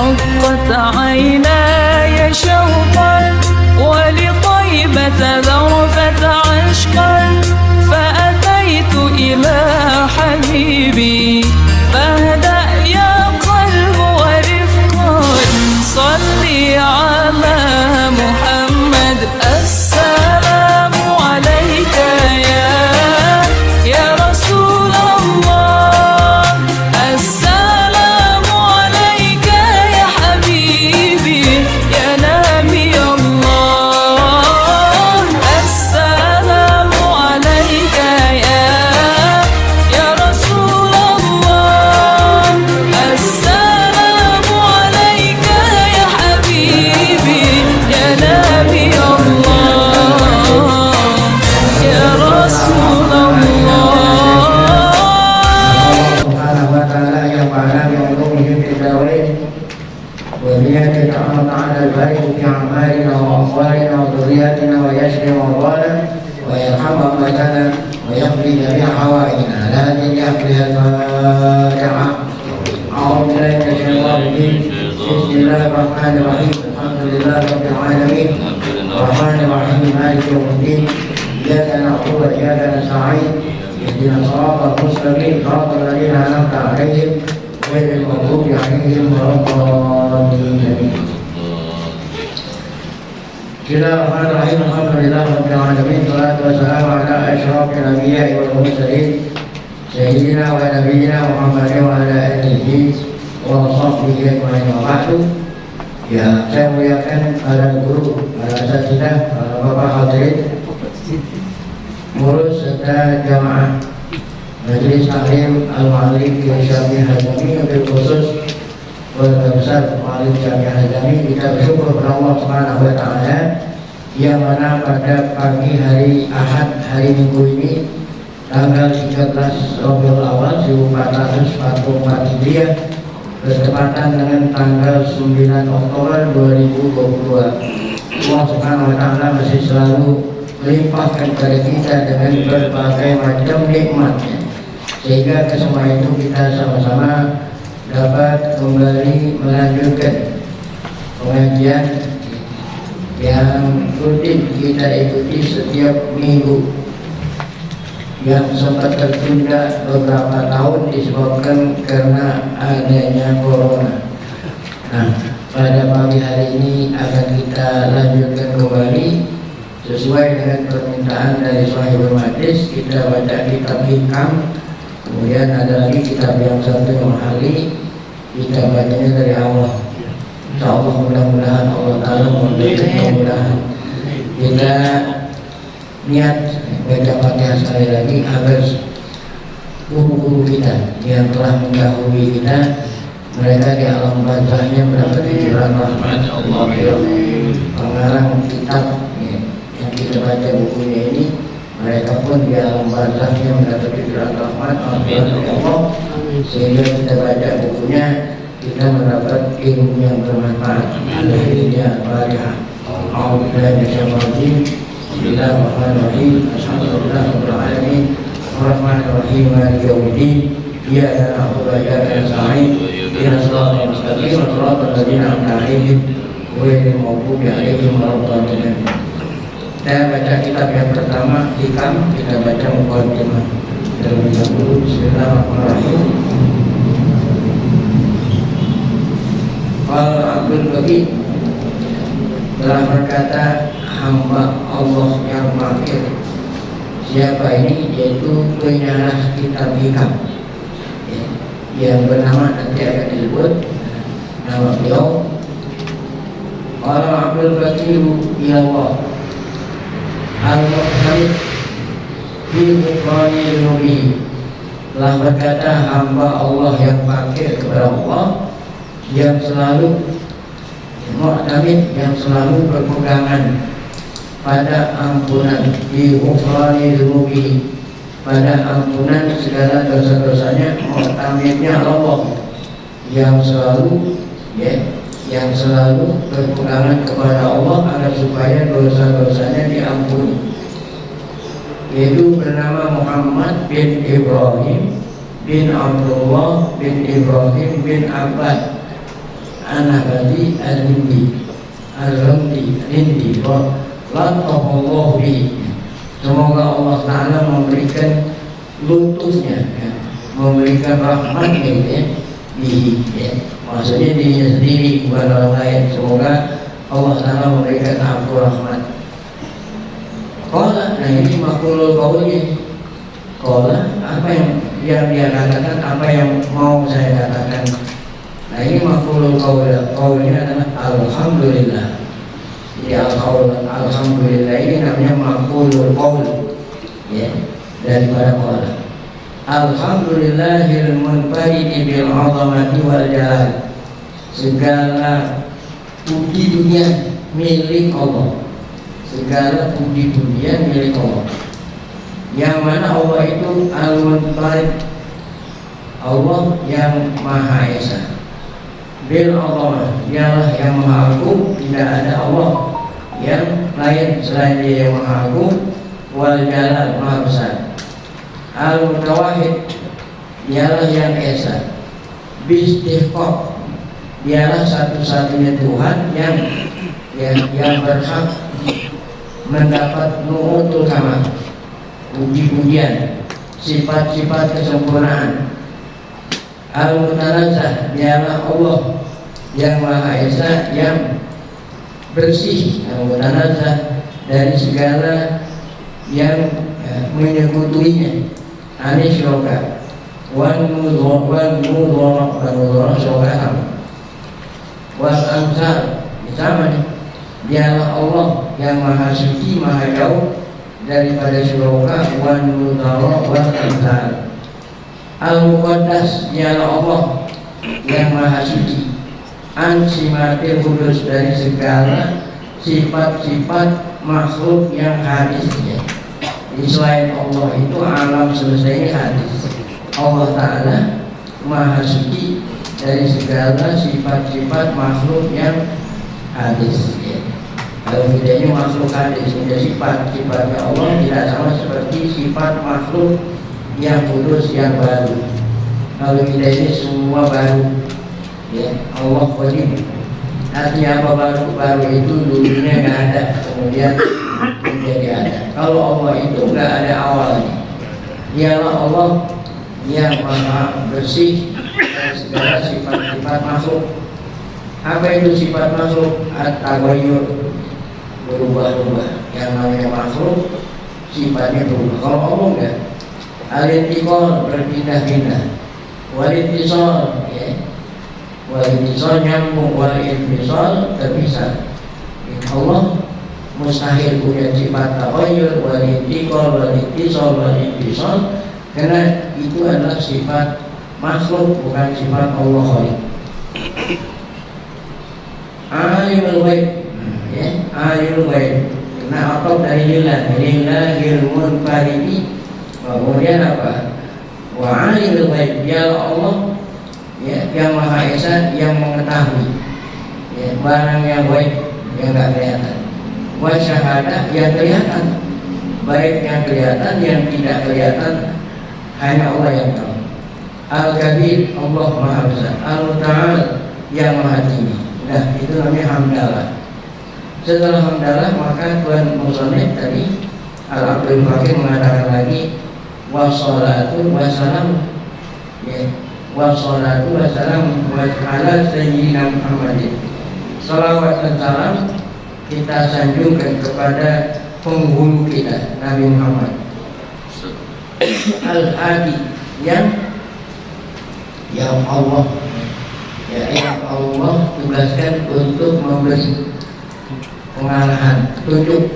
رقت عيناي شوقا ولطيبة ذرفت عشقا فأتيت إلى حبيبي فاهدأ يا قلب ورفقا صلي على محمد السلام عليك يا رسول الله السلام عليك يا حبيبي يا نبي الله السلام عليك يا رسول الله السلام عليك يا حبيبي يا نبي الله يا رسول الله Subhanahu wa ta'ala yang ma'ala bi'ulumihi fid-darain wa biyadika ta'ala al-barik fi a'malina wa aqwalina wa dhurriyyatina wa yashfi marwana wa yarham amwatana wa yaqdi jami' hawaijina la yaqdi al-fatiha a'udzu billahi minash shaitanir rajim bismillahir rahmanir rahim alhamdulillahi rabbil alamin arrahmanir rahim maliki yawmiddin iyyaka na'budu wa iyyaka nasta'in اهدنا الصراط المستقيم صراط الذين انعمت عليهم غير المغضوب عليهم ولا الضالين. Bismillahirrahmanirrahim. Alhamdulillah rabbil alamin. Wassalatu wassalamu ala asyrafil anbiya'i wal mursalin sayyidina wa nabiyyina Muhammadin wa ala alihi wa sahbihi ajma'in wa ba'du. Ya, saya muliakan para guru, para asatidzah, para bapak hadirin, ngurus serta jamaah Majelis Taklim Al-Ma'arif Syami Hazami, wabil khusus keluarga besar Ma'arif Syami Hazami. Kita bersyukur kepada Allah Subhanahu wa ta'ala yang mana pada pagi hari Ahad, hari Minggu ini tanggal 13 Rabiul Awal 1444 Hijriah bertepatan dengan tanggal 9 Oktober 2022. Allah Subhanahu wa ta'ala masih selalu melimpahkan kepada kita dengan berbagai macam nikmatnya, sehingga kesemua itu kita sama-sama dapat kembali melanjutkan pengajian yang rutin kita ikuti setiap minggu yang sempat tertunda beberapa tahun disebabkan karena adanya corona. Nah, pada pagi hari ini akan kita lanjutkan kembali sesuai dengan permintaan dari Sahibul Majlis. Kita baca kitab Hikam, kemudian ada lagi kitab yang satu yang ahli, kita bacanya dari awal. InsyaAllah mudah-mudahan Allah Ta'ala memberikan kemudahan. Kita niat baca Fatihah sekali lagi agar guru-guru kita yang telah mendahului kita, mereka di alam barzahnya mendapat hiburan rahmat Allah, pengarang kitab yang kita baca bukunya ini, mereka pun di alam barzahnya mendapat hiburan rahmat Allah, sehingga kita baca bukunya kita mendapat ilmu yang bermanfaat. Akhirnya Fatihah. A'udzubillahi minasyaitonir rajim. Bismillahirrahmanirrahim. Alhamdulillahirabbil alamin. Arrahmanirrahim. Maliki yaumiddin. Iyyaka na'budu wa iyyaka nasta'in. Ihdinas siratal mustaqim. Siratal ladzina an'amta 'alaihim ghairil maghdubi 'alaihim waladdallin. Saya baca kitab yang pertama Hikam, kita baca muqaddimah terlebih dahulu. Bismillahirrahmanirrahim. Al-Abdul Baqi telah berkata, hamba Allah yang makir. Siapa ini? Yaitu penyarah kitab Hikam yang bernama, nanti akan disebut nama beliau. Al-Abdul Baqi ilallah Al-Muhtamid fi Bukhari Nubi telah berkata, hamba Allah yang fakir kepada Allah, yang selalu mu'tamid, yang selalu berpegangan pada ampunan di ghufrani dzunubi, pada ampunan segala dosa-dosanya. Mu'tamidnya Allah yang selalu yang selalu berpegangan kepada Allah agar supaya dosa-dosanya diampuni, yaitu bernama Muhammad bin Ibrahim bin Abdullah bin Ibrahim bin Abbad An-Nabati Al-Hindi Al-Rindi Latafallahu bihi. Semoga Allah Ta'ala memberikan lutufnya, ya, memberikan rahmatnya gitu ya, ya. Maksudnya dirinya sendiri bukan orang lain. Semoga Allah Ta'ala memberikan ampun rahmat. Qala, nah ini maqulul qaulnya. Qala, apa yang dia katakan, apa yang mau saya katakan. Nah ini maqulul qaulnya adalah alhamdulillah. Jadi alhamdulillah ini namanya maqulul qaul, ya, daripada qala. Alhamdulillahil munfaridi bil 'azamati wal jalal. Segala puji dunia milik Allah. Segala puji dunia milik Allah. Yang mana Allah itu al-munfarid, Allah yang Maha Esa. Bil 'azamah, dialah yang Maha Agung, tidak ada Allah yang lain selain Dia yang Maha Agung. Wal jalal, Maha Besar. Al-Mutawahid, dialah yang Esa. Bistihqaq, dialah satu-satunya Tuhan yang berhak mendapat nu'utul kamal, puji-pujian, sifat-sifat kesempurnaan. Al-Mutanazzah, dialah Allah yang Maha Esa, yang bersih, Al-Mutanazzah dari segala yang menyekutuinya. Anis syuraka wan mudhara syuraka wal amsal, sama nih, dialah Allah yang Maha Suci, Maha Jauh daripada syuraka wan mudhara wal amsal. Al-Muqaddas, dialah Allah yang Maha Suci, an simatil kudus, dari segala sifat-sifat makhluk yang hadisnya. Selain Allah itu alam semesta ini hadis. Allah Ta'ala Maha Suci dari segala sifat-sifat makhluk yang hadis, ya. Kalau kita ini makhluk hadis, sifat-sifatnya Allah tidak sama seperti sifat makhluk yang kudus, yang baru. Kalau kita ini semua baru, ya. Allah qadim, artinya apa baru? Baru itu dulunya nggak ada, kemudian menjadi ada. Kalau Allah itu nggak ada awalnya. Dialah Allah yang Maha bersih dari segala sifat-sifat makhluk. Apa itu sifat makhluk? At-taghayyur, berubah-ubah. Yang namanya makhluk sifatnya berubah. Kalau Allah enggak. Al-intiqal, berpindah-pindah. Wal-ittisal, ya. Wal-ittisal nyambung, wal-ittisal terpisah. Allah mustahil punya sifat taghayyur, wal-intiqal, wal-ittisal, wal-ittisal, karena itu adalah sifat makhluk, bukan sifat Allah khaliq. Alimul ghaib, ya, alimul ghaib. Karena atau dari lillahil munfaridi. Kemudian apa? Wa alimul ghaib, dialah Allah, ya, yang Maha Esa, yang mengetahui, ya, barang yang ghaib, yang enggak kelihatan. Wa syahadah, yang kelihatan, baik yang kelihatan, yang tidak kelihatan, hanya Allah yang tahu. Al-Kabir, Allah Maha Besar. Al-Muta'al, yang Maha Tinggi. Nah, itu namanya hamdalah. Setelah hamdalah, maka Tuhan Musonib tadi Al-Abdul Fakir mengatakan lagi wassalatu wassalam, ya, wassalatu wassalam ala sayyidina Muhammadin. Salawat dan salam kita sanjungkan kepada penghulu kita, Nabi Muhammad Al-Hadi, yang Allah, ya, yang Allah tugaskan untuk memberi pengarahan, petunjuk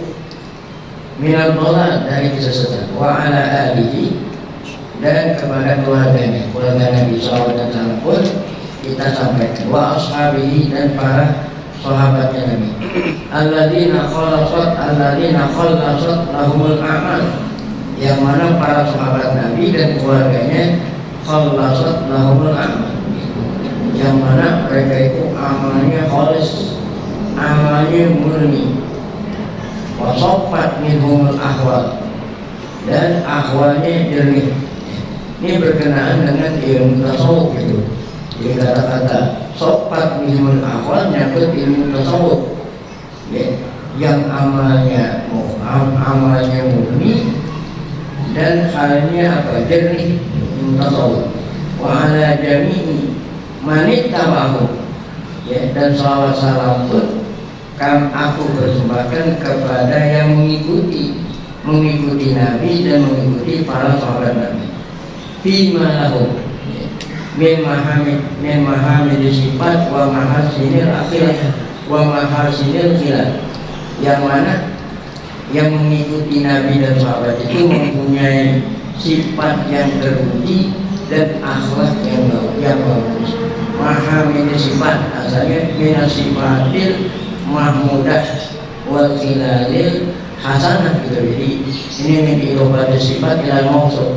minal dhalal, dari kesesatan, wa ala alihi, dan kepada keluarganya, keluarga Nabi SAW pun kita sampaikan, wa ashabihi, dan para sahabatnya Nabi. Alladzina khallasat lahumul a'mal, yang mana para sahabat Nabi dan keluarganya khallasat lahumul a'mal, yang mana mereka itu amalnya khalis, amalnya murni. Wasopat minhumul ahwal, dan ahwalnya jernih. Ini berkenaan dengan ilmu tasawuf itu. Jadi kata-kata sopat bihul akhwat nyangkut ilmu tasawuf, ya, yang amalnya murni dan halnya apa, jernih, ilmu tasawuf. Wa ala jami'i manittabahu, ya, dan salawat salam pun aku persembahkan kepada yang mengikuti Nabi dan mengikuti para sahabat Nabi. Fima lahu min mahamid sifat wa mahasinil akhirat wa mahasinil khilaf, yang mana yang mengikuti Nabi dan sahabat itu mempunyai sifat yang terpuji dan akhlak yang bagus. Mahamid sifat asalnya min sifatil mahmudah wal khilalil hasanah gitu. Jadi ini menjadi pada sifat ilal maksud,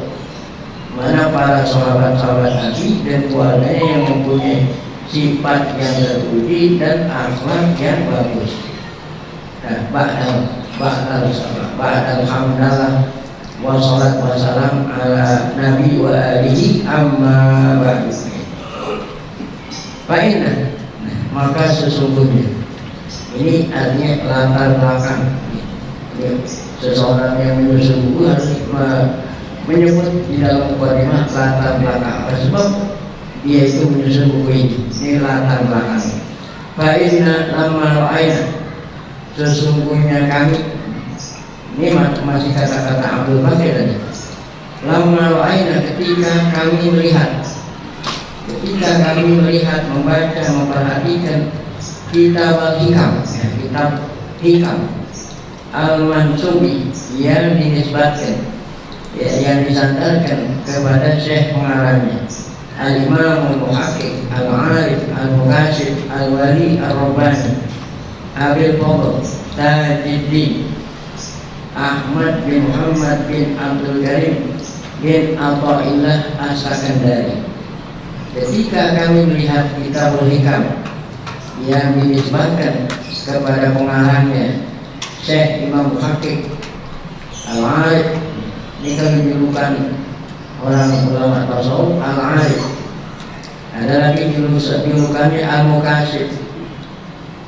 mana para sahabat-sahabat Nabi dan keluarganya yang mempunyai sifat yang terpuji dan akhlak yang bagus. Nah, ba'dal hamdalah wa salat wa salam ala nabi wa alihi amma ba'du. Fa'inna, maka sesungguhnya, ini artinya latar belakang, ya, seseorang yang menyusun buku harus menyebut di dalam mukadimah latar belakang. Sebab dia itu menyusun buku ini latar belakang. Fa'inna lamma ra'ayna, sesungguhnya kami, ini masih kata-kata Abdul Bakir tadi. Lamma ra'ayna, ketika kami melihat, membaca, memperhatikan kitab hikam, ya, kitab hikam al-mansubi yang dinisbatkan, ya, yang disandarkan kepada syekh pengarangnya, al-imam al-muhaqqiq al-arif al-muqasid al-wali al-rabbani Abil Fadl Tajuddin Ahmad bin Muhammad bin Abdul Karim bin Athaillah As-Sakandari. Ketika kami melihat kitab hikam yang dinisbatkan kepada pengarangnya Syekh Imam Muhaqqiq Al-Arif, ini kan menjulukan orang ulama tasawuf Al-Arif. Ada lagi julukannya Al-Muqasid,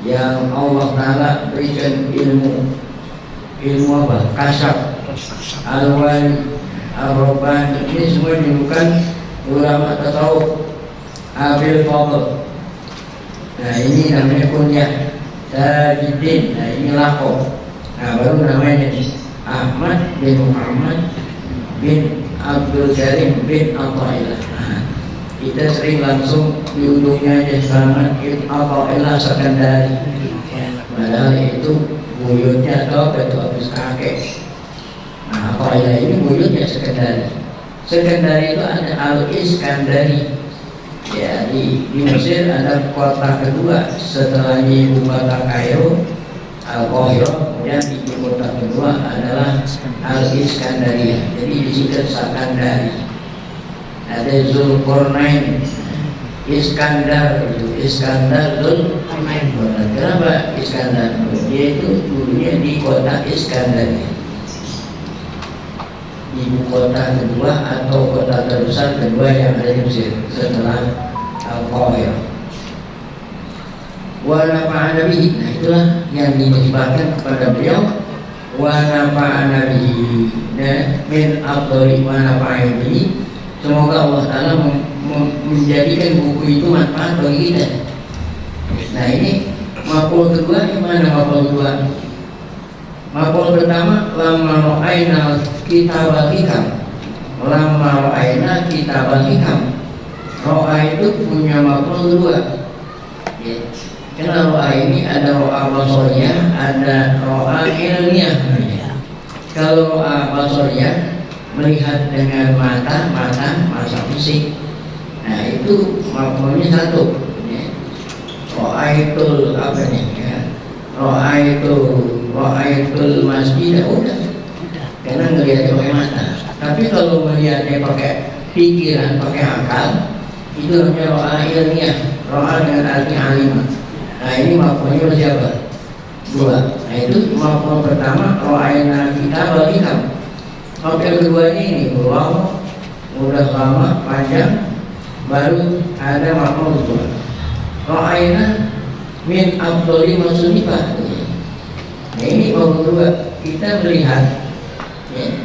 yang Allah Ta'ala berikan ilmu apa? Kasyaf. Al-Wali, Al-Rabbani, ini semua julukan ulama tasawuf. Abil Fadl, nah ini namanya kunyah. Tajuddin, nah ini laqab. Nah baru namanya Ahmad bin Muhammad bin Abdul Karim bin Athaillah. Nah, kita sering langsung di ujungnya aja Selamat bin Athaillah Sakandari. Padahal itu buyutnya atau ketua habis kakek. Nah Athaillah ini buyutnya Sakandari. Sakandari itu ada Al-Iskandari. Ya, di Mesir ada kota kedua setelah ibu kota Kairo, Al-Qahirah. Kemudian ibu kota kedua adalah Al-Iskandariyah. Jadi disingkat Sakandari. Ada Zulkarnain, Iskandar, Zulkarnain. Kenapa Iskandar? Dia itu dulunya di kota Iskandariyah, ibu kota kedua atau kota terbesar kedua yang ada di Mesir setelah Al-Qahirah. Wa nafa'ana bihi, nah itulah yang dinisbatkan kepada beliau. Wa nafa'ana bihi, dan min afdhali ma nafa'ana bihi, semoga Allah Ta'ala menjadikan buku itu manfaat bagi kita. Nah ini maf'ul kedua, yang mana maf'ul kedua? Maf'ul pertama, lamma ra'ayna kitab hikam. Lamma ra'ayna kitab hikam. Ro'a itu punya maf'ul kedua, ya. Karena ro'a ini ada ro'a basoriyah, ada ro'a ilmiah. Kalau ro'a basoriyah melihat dengan mata fisik, nah itu maf'ulnya satu, ya. Ro'a itu apa nih, ya? Ro'aitul masjid, udah, karena ngelihatnya pakai mata. Tapi kalau melihatnya pakai pikiran, pakai akal, itu namanya ro'a ilmiah. Ro'a dengan arti alimah. Nah ini maf'ulnya siapa? Dua. Nah itu maf'ul pertama, ro'aina kitab hikam. Maf'ul kedua ini belum, udah lama, panjang, baru ada makmul tua. Ra'ayna min afdoli masunifah. Nah, ini mau kedua, kita melihat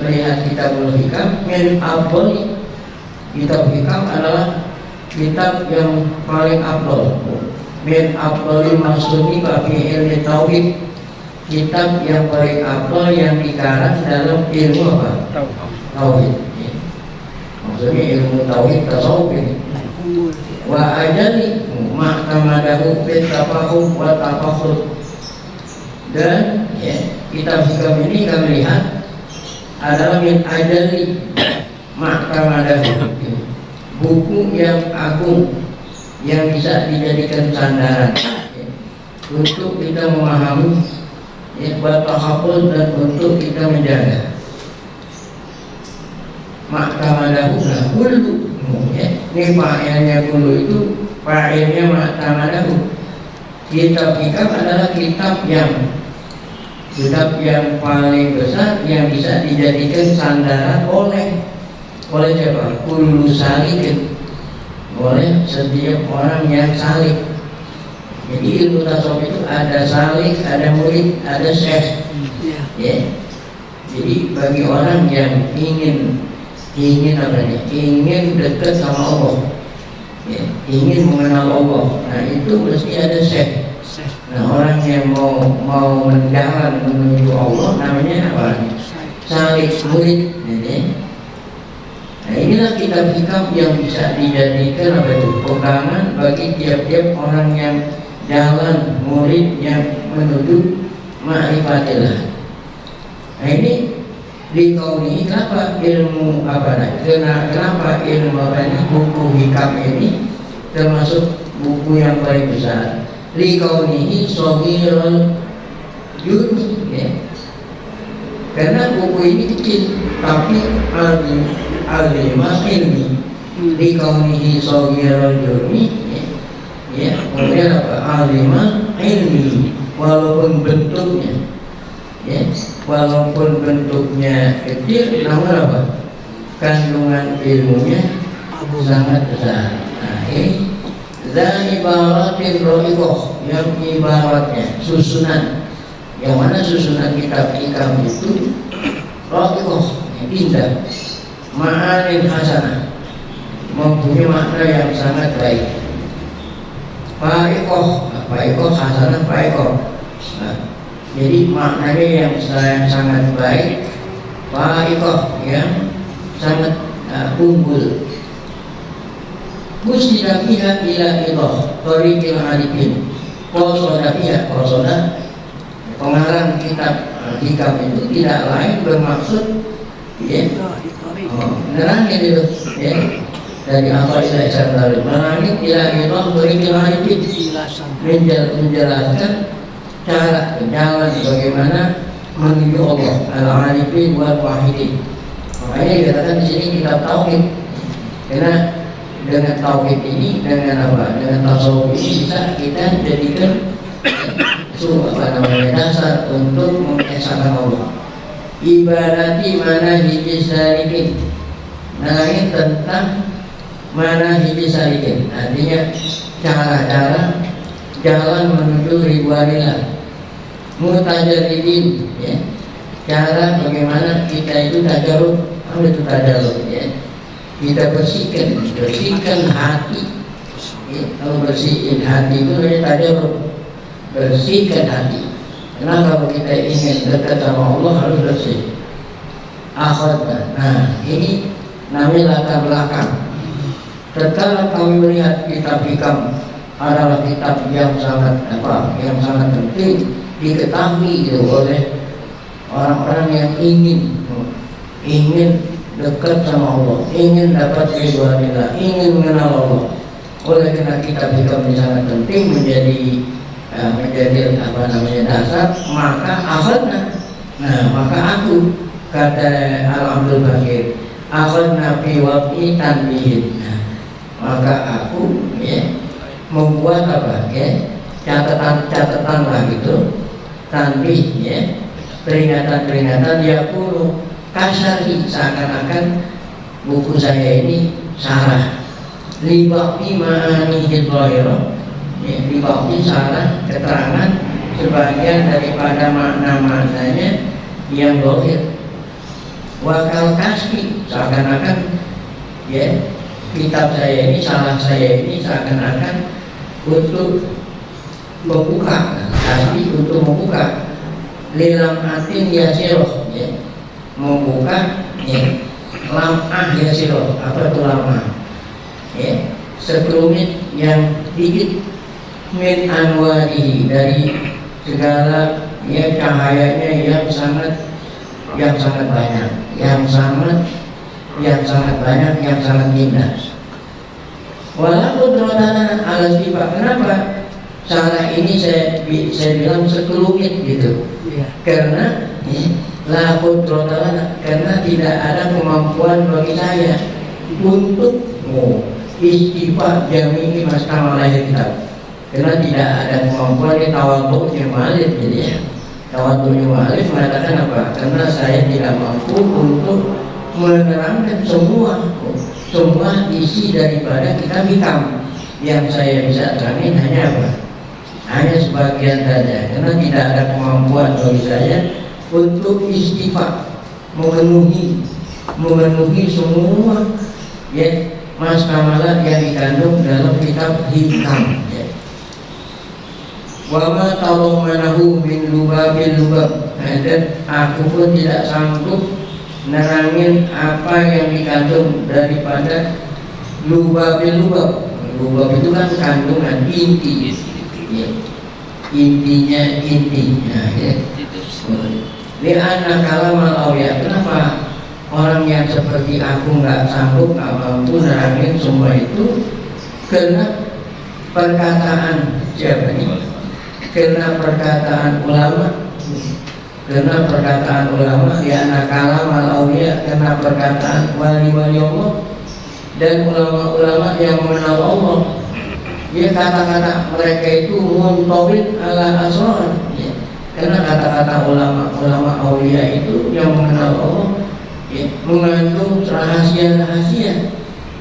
melihat kitabul hikam. Min afdoli, kitab hikam adalah kitab yang paling afdol. Min afdoli masunifah fi ilmi tauhid, kitab yang paling afdol yang dikarang dalam ilmu apa? Tauhid. Maksudnya ilmu tauhid tasawuf ini. Wa ajali ma'tamadahu fit tafahum wa tafakhur. Dan kitab hikam ini kami lihat adalah min ajali ma'tamadahu, buku yang agung yang bisa dijadikan sandaran untuk kita memahami wa tafakhur dan untuk kita menjaga. Ma'tamadahu kullu, ini fa'ilnya kullu itu fa'ilnya ma'tamadahu. Kitab hikam adalah kitab yang paling besar yang bisa dijadikan sandaran oleh siapa? Kullu salikin, oleh setiap orang yang salik. Jadi ilmu tasawuf itu ada salik, ada murid, ada syekh. Jadi bagi orang yang ingin dekat sama Allah, ingin mengenal Allah, nah itu mesti ada syekh. Nah, orang yang mau menjalan menuju Allah namanya apa? Salik, murid. Nah, inilah kitab hikam yang bisa dijadikan pegangan bagi tiap-tiap orang yang jalan, murid yang menuju ma'rifatillah. Nah, ini dikauni kenapa ilmu kenapa ilmu buku hikam ini termasuk buku yang paling besar. Dikauni sohirul jurmi, karena buku ini kecil tapi alimah ilmi. Dikauni sohirul jurmi, kemudian apa? Alimah ilmi, walaupun bentuknya kecil, namun apa? Kandungan ilmunya sangat besar. Nah, ini dan ibaratin roikoh, yang ibaratnya susunan, yang mana susunan kitab hikam itu roikoh, indah, ma'anin hasanah, mempunyai makna yang sangat baik. Faikoh hasanah faikoh. Jadi maknanya yang sangat baik, faikoh yang sangat unggul. Mustidafiha ila ilah tariqil arifin. Qasoda pengarang kitab hikam itu tidak lain bermaksud nerangin itu dari apa ila isyarat nerangin ila ilah tariqil arifin, menjelaskan cara jalan bagaimana menuju Allah al-arifin wal wahidin. Makanya dikatakan di sini kitab tauhid, karena dengan tauhid ini, dengan tasawuf ini bisa kita jadikan dasar untuk mengesahkan Allah. Ibadati mana hiji salikin, nalain tentang mana hiji salikin, artinya cara-cara jalan menuju ridwanillah. Mutajarridin, cara bagaimana kita itu tajarrud. Apa itu tajarrud? Kita bersihkan hati. Kalau bersihin hati itu namanya tajarrud, bersihkan hati. Karena kalau kita ingin dekat sama Allah harus bersih. Akhirnya, nah ini namanya latar belakang. Tatkala kami melihat kitab hikam adalah kitab yang sangat penting diketahui oleh orang-orang yang ingin dekat sama Allah, ingin dapat ridwanillah, ingin mengenal Allah. Oleh karena kitab hikam ini sangat penting menjadi dasar, maka akhirnya, maka aku, kata Al-Abdul Bakir, akhirnya fi waqi tanbihin. Maka aku membuat catatan lah gitu, tanbih, peringatan ya kasari, seakan-akan buku saya ini salah, libaqi ma'ani hidrohiro, libaqi salah keterangan sebagian daripada makna-maknanya yang dohir. Wakal kasbi, seakan-akan ya kitab saya ini, salah saya ini seakan-akan untuk membuka, kasbi untuk membuka lilam atin yasiroh, ya, membuka ya, lamah yasiroh. Apa itu lamah? Ya, sekelumit yang dikit min anwarihi, dari segala ya cahayanya yang sangat banyak, yang sangat banyak, yang sangat indah. Walaupun terutama alas sifat, kenapa salah ini saya bilang sekelumit gitu? Karena la qudratan, karena tidak ada kemampuan bagi saya untuk istifat jami'i mastamalai kitab. Karena tidak ada kemampuan di tawadhu'nya mu'allif, jadi ya tawadhu'nya mu'allif mengatakan apa? Karena saya tidak mampu untuk menerangkan semua isi daripada kitab hitam. Yang saya bisa terangin hanya apa? Hanya sebagian saja, karena tidak ada kemampuan bagi saya untuk istifat memenuhi semua ya maskamalah yang dikandung dalam kitab hitam ya. Wa ma tawmanahu min lubabil lubab, dan aku pun tidak sanggup nerangin apa yang dikandung daripada lubabil lubab. Lubab itu kan kandungan inti ya. Intinya ya. Li'anna kalamal awliya, kenapa orang yang seperti aku nggak sanggup, nggak mampu nerangin semua itu? Karena perkataan siapa ini? Karena perkataan ulama, li'anna kalamal awliya, karena perkataan wali-wali Allah dan ulama-ulama yang mengenal Allah. Ya, kata-kata mereka itu muntawid ala asrar ya. Karena kata-kata ulama aulia itu yang mengenal Allah ya, mengandung rahasia-rahasia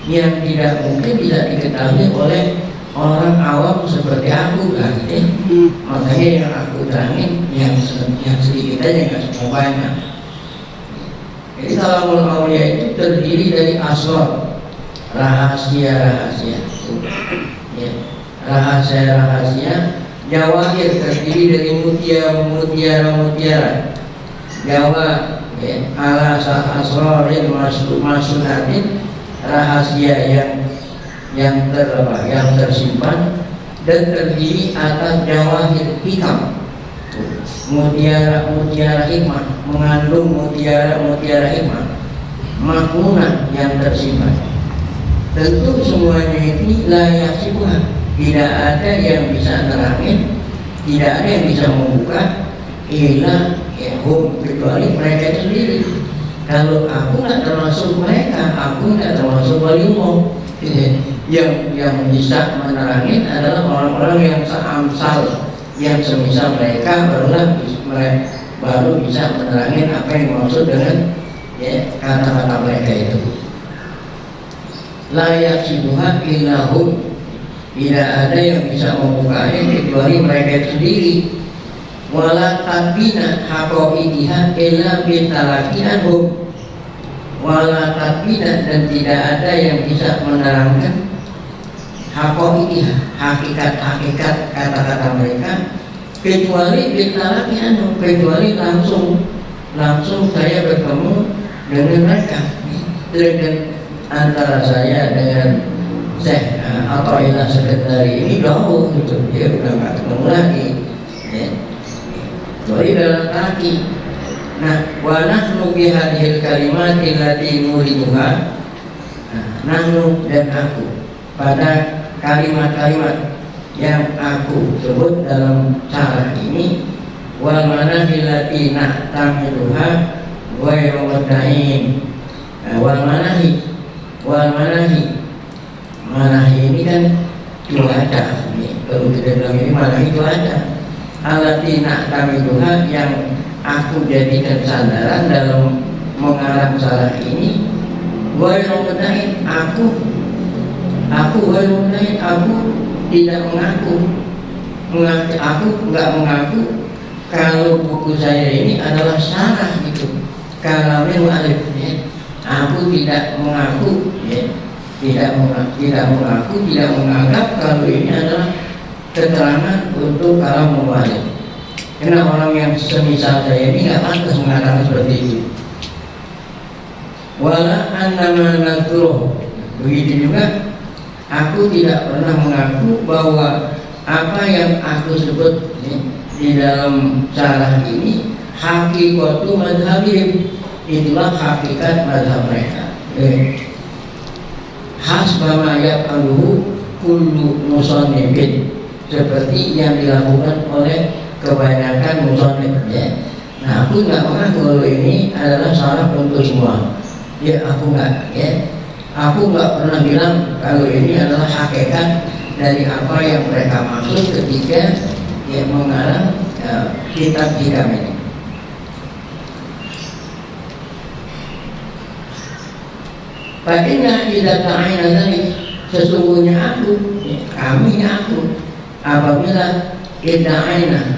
yang tidak mungkin bisa diketahui oleh orang awam seperti aku kan ya. Makanya yang aku terangin yang sedikit aja, nggak semua banyak. Jadi kalamul aulia itu terdiri dari asrar, rahasia-rahasia ya. Rahasia-rahasia. Jawahir terdiri dari mutiara. Jawa ya, ala asrarin masunatin, rahasia yang tersimpan, dan terdiri atas jawahir hitam, mutiara hikmah, mengandung mutiara hikmah, maknunah yang tersimpan. Tentu semuanya ini layak sibuk, tidak ada yang bisa nerangin, tidak ada yang bisa membuka illa hum, kecuali mereka sendiri. Kalau aku nggak termasuk mereka, aku nggak termasuk waliullah. Yang bisa menerangin adalah orang-orang yang seamsal, yang semisal mereka, baru bisa menerangin apa yang dimaksud dengan ya, kata-kata mereka itu. Layak sibuha illahum, tidak ada yang bisa membukanya kecuali mereka sendiri. Wala tatbina haqaiqiha illa bitalaqianhum, wala tatbina, dan tidak ada yang bisa menerangkan haqaiqiha, hakikat kata-kata mereka, kecuali bitalaqianhum, kecuali langsung saya bertemu dengan mereka. Dan antara saya dengan Syekh Athaillah Sekretari ini jauh gitu, dia udah nggak ketemu lagi ya. Jadi dalam kaki. Nah, wa nahnu bi hadhil kalimati allati nuriduha, nahnu dan aku, pada kalimat-kalimat yang aku sebut dalam cara ini, wal manahil lati nahtamiluha wa yawmadain, wal manahi ini kan cuaca nih, kalau kita bilang ini manahi cuaca, alatina kami Tuhan yang aku jadikan sandaran dalam mengarang salah ini. Gue yang benahin Aku tidak mengaku, aku nggak mengaku kalau buku saya ini adalah salah gitu. Kalamil mu'allif, ya. Aku tidak mengaku, ya. tidak menganggap kalau ini adalah keterangan untuk kalam mu'allif. Karena orang yang semisal saya ini nggak pantas mengatakan seperti itu. Wala annama nadruh, begitu juga aku tidak pernah mengaku bahwa apa yang aku sebut di dalam syarah ini hakikatu madhabihim, itulah hakikat madhab mereka. Hasbama yaf'aluhu kullu musannifin, seperti yang dilakukan oleh kebanyakan musannif, ya. Nah, aku nggak mengaku kalau ini adalah syarah untuk semua. Ya, aku nggak, ya. Aku nggak pernah bilang kalau ini adalah hakikat dari apa yang mereka maksud ketika dia mengarang kitab hikam ini. Padahal tidak ta'ina tadi, sesungguhnya aku, apabila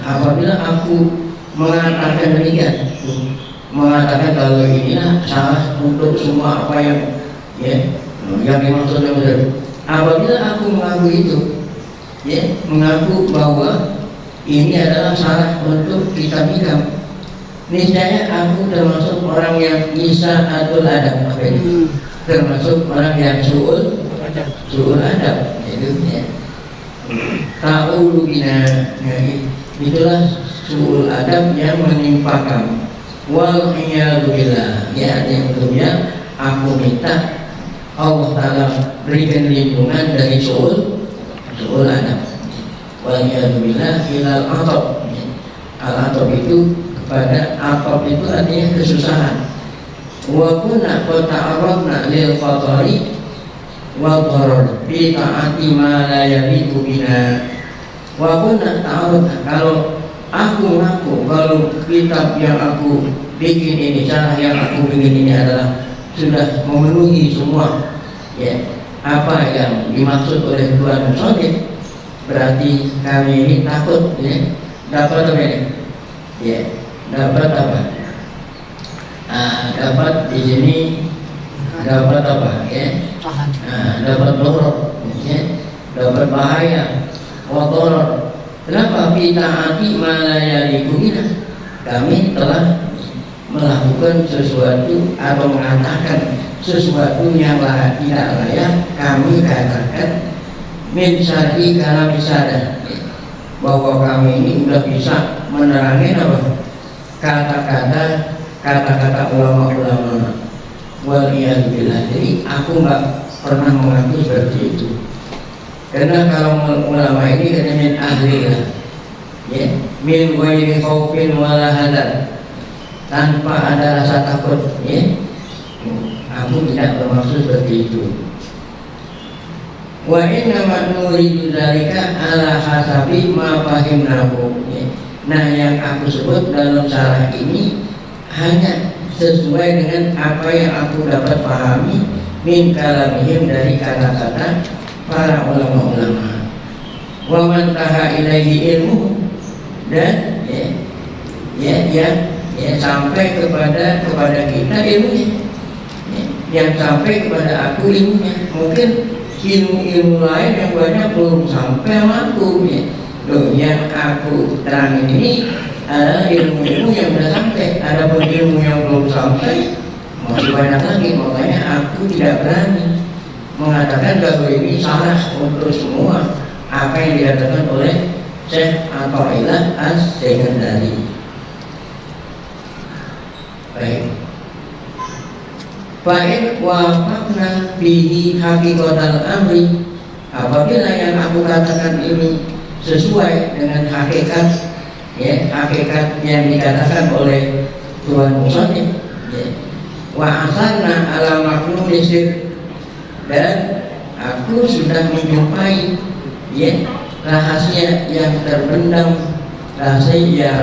apabila aku mengatakan demikian, mengatakan kalau inilah salah untuk semua apa yang dimaksud oleh Muhammad. Apabila aku mengaku itu, mengaku bahwa ini adalah salah untuk kitab hikam, niscaya aku termasuk orang yang isa atau adab, termasuk orang yang suul adab, itu ya. Ta'ulu bina, itulah suul adab yang menimpa kamu. Wal iyadu billah, ya, yang kedua aku minta Allah Ta'ala berikan lindungan dari suul adab. Wal iyadu billah ilal atab. Al-atab itu kepada atab itu artinya kesusahan. Wa kunna qad ta'arradna lil khatari wa dharar bi ta'ati ma la yaliqu bina. Wa kunna ta'arradna, kalau aku mengaku kalau kitab yang aku bikin ini, cara yang aku bikin ini adalah sudah memenuhi semua, ya, apa yang dimaksud oleh Tuhan musannif, berarti kami ini takut, ya, dapat apa ini? Ya, dapat apa? Dapat di sini dapat apa, ya? Dapat doror, ya, dapat bahaya, kotor. Kenapa? Bita'ati malayaliku kita, kami telah melakukan sesuatu atau mengatakan sesuatu yang tidak layak kami katakan min syar'i kalam isadah, bahwa kami ini sudah bisa menerangin apa kata-kata ulama-ulama. Waliyadzubillah. Jadi aku nggak pernah mengaku seperti itu, karena kalau ulama ini kata min ahli lah, ya, min ghairi khaufin wala hadar, tanpa ada rasa takut, ya. Aku tidak bermaksud seperti itu. Wa inna ma nuridu dzalika ala hasabi ma fahimnahu, ya. Nah, yang aku sebut dalam syarah ini hanya sesuai dengan apa yang aku dapat pahami min kalamihim, dari kata-kata para ulama-ulama. Wa man taha ilaihi ilmu, dan sampai kepada kita ilmunya, yang sampai kepada aku ilmunya. Mungkin ilmu lain yang banyak belum sampai sama aku, ya. Loh, yang aku terangin ini adalah ilmu-ilmu yang sudah sampai. Ada pun ilmu yang belum sampai masih banyak lagi. Makanya aku tidak berani mengatakan kalau ini salah untuk semua apa yang dikatakan oleh Syekh Atha'illah As-Sekandari. Baik. Fa'in wafakna bihi haqiqatal amri, apabila yang aku katakan ini sesuai dengan hakikat, ya, hakikat yang dikatakan oleh Tuhan musannif, ya. Wa asarna ala maknun sir, dan aku sudah menjumpai, ya, rahasia yang terpendam, rahasia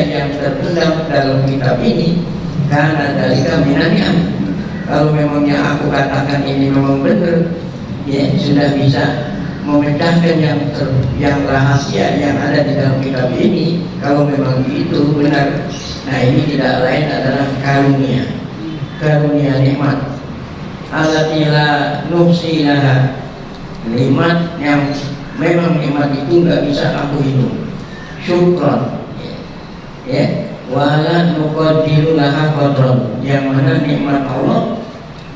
yang terpendam dalam kitab ini. Karena dari kami nanya, kalau memangnya aku katakan ini memang benar, ya sudah bisa memecahkan yang rahasia yang ada di dalam kitab ini. Kalau memang itu benar, nah ini tidak lain adalah karunia nikmat. Alatila nusilaha, nikmat yang memang nikmat itu nggak bisa aku hitung. Syukron, ya, wala nuqadiru laha qadron, yang mana nikmat Allah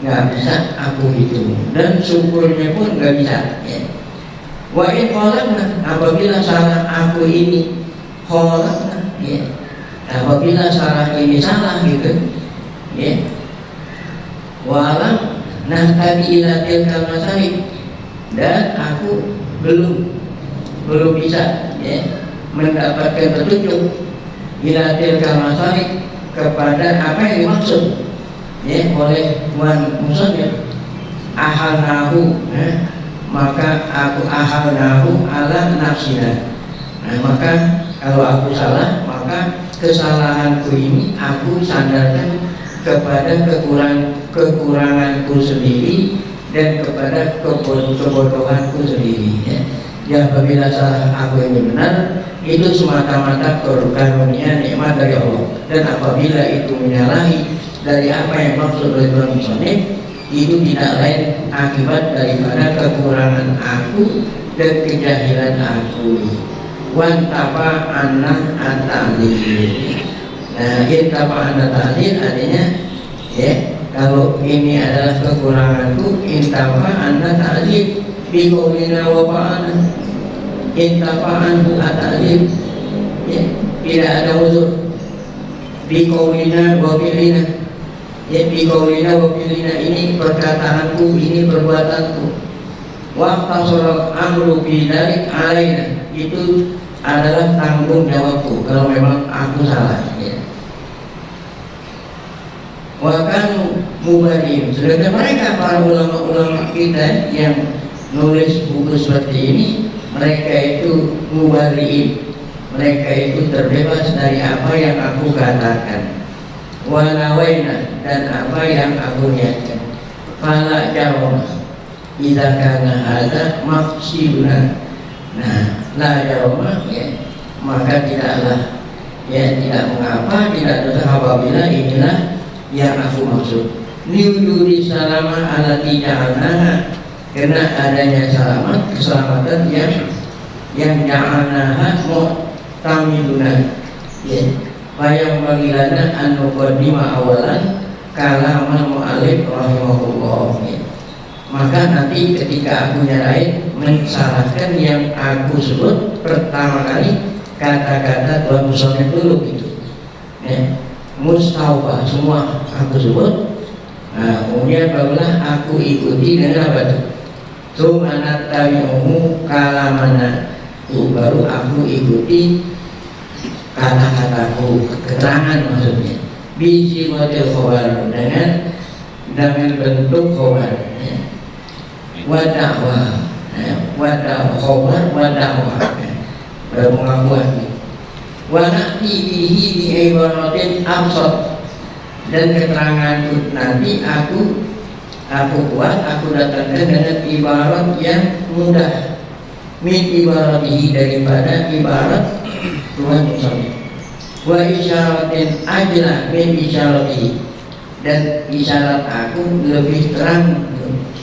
nggak bisa aku hitung dan syukurnya pun nggak bisa, ya. Wa in khalaqna, apabila salah aku ini khalaqna, ya, apabila salah ini salah gitu, ya, walam nahtadi ila tilkal masalih, dan aku belum bisa, ya, mendapatkan petunjuk ila tilkal masalih, kepada apa yang dimaksud, ya, oleh Tuhan Musanya. Ahalnahu, maka aku ahalnahu ala nafsina. Nah, maka kalau aku salah, maka kesalahanku ini aku sandarkan kepada kekuranganku sendiri dan kepada kebodohanku sendiri, ya. Ya, apabila salah aku ini benar, itu semata-mata karunia nikmat dari Allah. Dan apabila itu menyalahi dari apa yang maksud oleh Tuhan Musanya, itu tidak lain akibat daripada kekurangan aku dan kejahilan aku. Wan tapa anak at-ta'lil. Nah, intapa anak ta'lil artinya, ya, kalau ini adalah kekuranganku, intapa anak ta'lil biqaulina wa fa'ana. Intapa anhu at-ta'lil, ya, tidak ada uzur. Biqaulina wa fi'lina, ya, biqaulina wa fi'lina, ini perkataanku, ini perbuatanku. Wa qasara amru bidzalik alaina, itu adalah tanggung jawabku kalau memang aku salah, ya. Wa kanu mubariin, sedangkan mereka para ulama-ulama kita yang nulis buku seperti ini, mereka itu mubariin, mereka itu terbebas dari apa yang aku katakan. Walawaina, dan apa yang aku niatkan. Fala jaroma idza kana hadza maqsiduna. Nah, la jaroma, ya, maka tidaklah, ya, tidak mengapa, tidak dosa apabila inilah yang aku maksud. Liwujudi salama alati ja'alnaha, karena adanya keselamatan yang ja'alnaha mu'tamiduna, ya. Yang bagilana an-nuqaddima awalan kalaman mu'alif rahimahullah, ya. Maka nanti ketika aku nyarain mensalahkan yang aku sebut pertama kali kata-kata Tuhan Musanya dulu gitu, ya. Mustaufa semua aku sebut. Nah, kemudian barulah aku ikuti dengan apa tuh? Sumanat tabi'uhu kalamana, baru aku ikuti kata-kataku, keterangan maksudnya. Bisi model khobar, dengan bentuk khobar, ya. Wada'wah, ya. Wada'wah khobar, wada'wah, ya. Berpengakuan. Wanakti bihi bi ibaratin absad, dan keteranganku nanti aku buat, aku datangkan dengan ibarat yang mudah. Min ibaratihi, daripada ibarat Tuhan Musanya. Wa isyaratin ajla min isyaratihi, dan isyarat aku lebih terang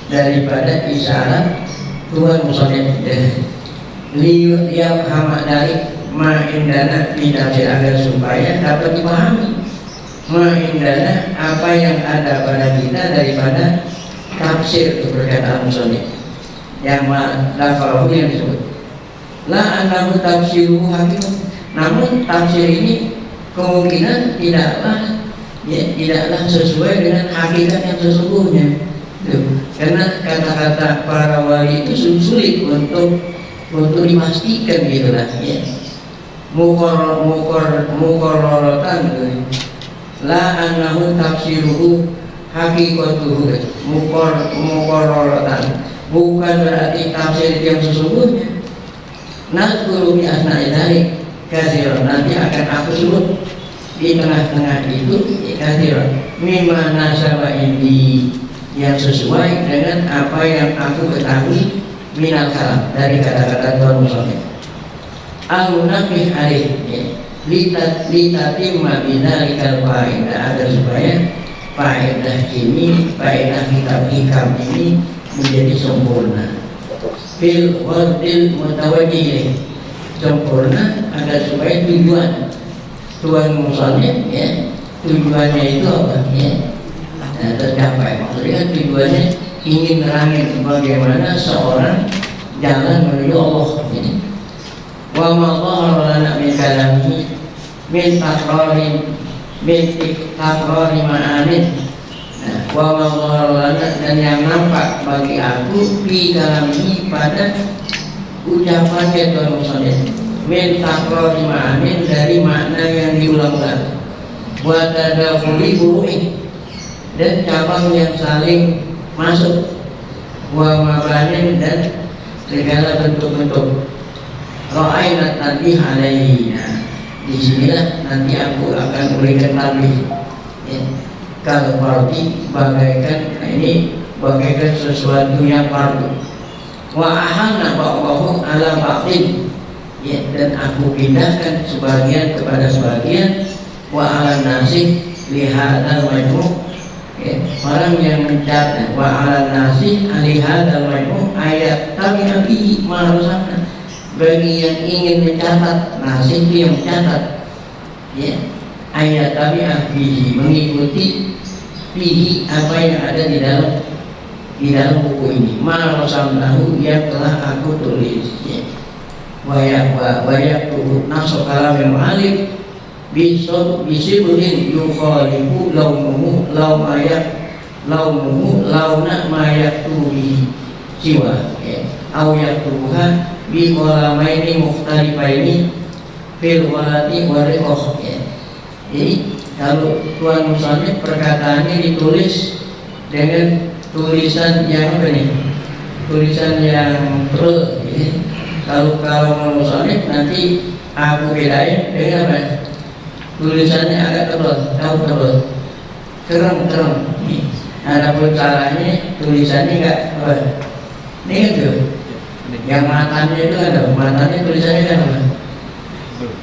daripada isyarat Tuhan Musanya. Liyam hama dari ma'indana tidak agar supaya dapat dipahami ma'indana apa yang ada pada kita daripada tafsir perkataan Musanya yang lafal yang disebut la anahu tafsiruhu hakim. Namun tafsir ini kemungkinan tidaklah sesuai dengan hakikat yang sesungguhnya, karena kata-kata para wali itu sulit untuk dipastikan, gitulah, ya. Muqarraratan, la annahu tafsiruhu haqiqatuhu, muqarraratan, bukan berarti tafsir yang sesungguhnya. Nazkuru bi asna'i dzalik katsiran, nanti akan aku sebut di tengah-tengah itu katsiran mimma nasaba indi, yang sesuai dengan apa yang aku ketahui minal kalam dari kata-kata Tuhan musannif. Al-munabih alih litatimma bidzalikal faedah, agar supaya faedah ini, faedah kitab hikam ini menjadi sempurna. Fil wardil mutawajjih, sempurna agar supaya tujuan Tuhan musannif ya, tujuannya itu apa ya, nah, tercapai. Maksudnya kan tujuannya ingin nerangin bagaimana seorang jalan menuju Allah ini. Wa ma dhahara lana min kalamihi min takrari ma'anin. Nah, wa ma dhahara lana, dan yang nampak bagi aku fi kalamihi pada ucapannya Tuhan musannif min takrari ma'anin, dari makna yang diulang-ulang, wa tadakhuli buru'i, dan cabang yang saling masuk, wa mabanin, dan segala bentuk-bentuk ra'ainat tanbih alaihi. Nah, disinilah nanti aku akan berikan tanbih ya. Kalau fardi bagaikan, nah ini bagaikan sesuatu yang fardu. Wa ahanna ba'dahu ala ba'din ya, dan aku pindahkan sebagian kepada sebagian. Wa ala nasih lihadal majmu' ya, orang yang mencatat wa ala nasih lihadal majmu' ayat tabi nabi marusana, bagi yang ingin mencatat, nasih itu yang mencatat ya, ayat tabi nabi, mengikuti fihi apa yang ada di dalam buku ini, marusanahu yang telah aku tulis ya. Wayak tuh nasok kalam yang alif bisibuhin yukhalifu launuhu launa mayak tuhi siwa ya, au yaktuha bi qalamaini mukhtalifaini fil walati wariqah ya. Jadi kalau Tuhan musannif perkataannya ditulis dengan tulisan yang apa nih? Tulisan yang pro ya. Kalau musannif nanti aku bedain dengan apa? Tulisannya agak tebal, kerem. Adapun caranya tulisannya enggak apa? Ini kan tuh, yang matanya itu ada, matanya tulisannya kan apa?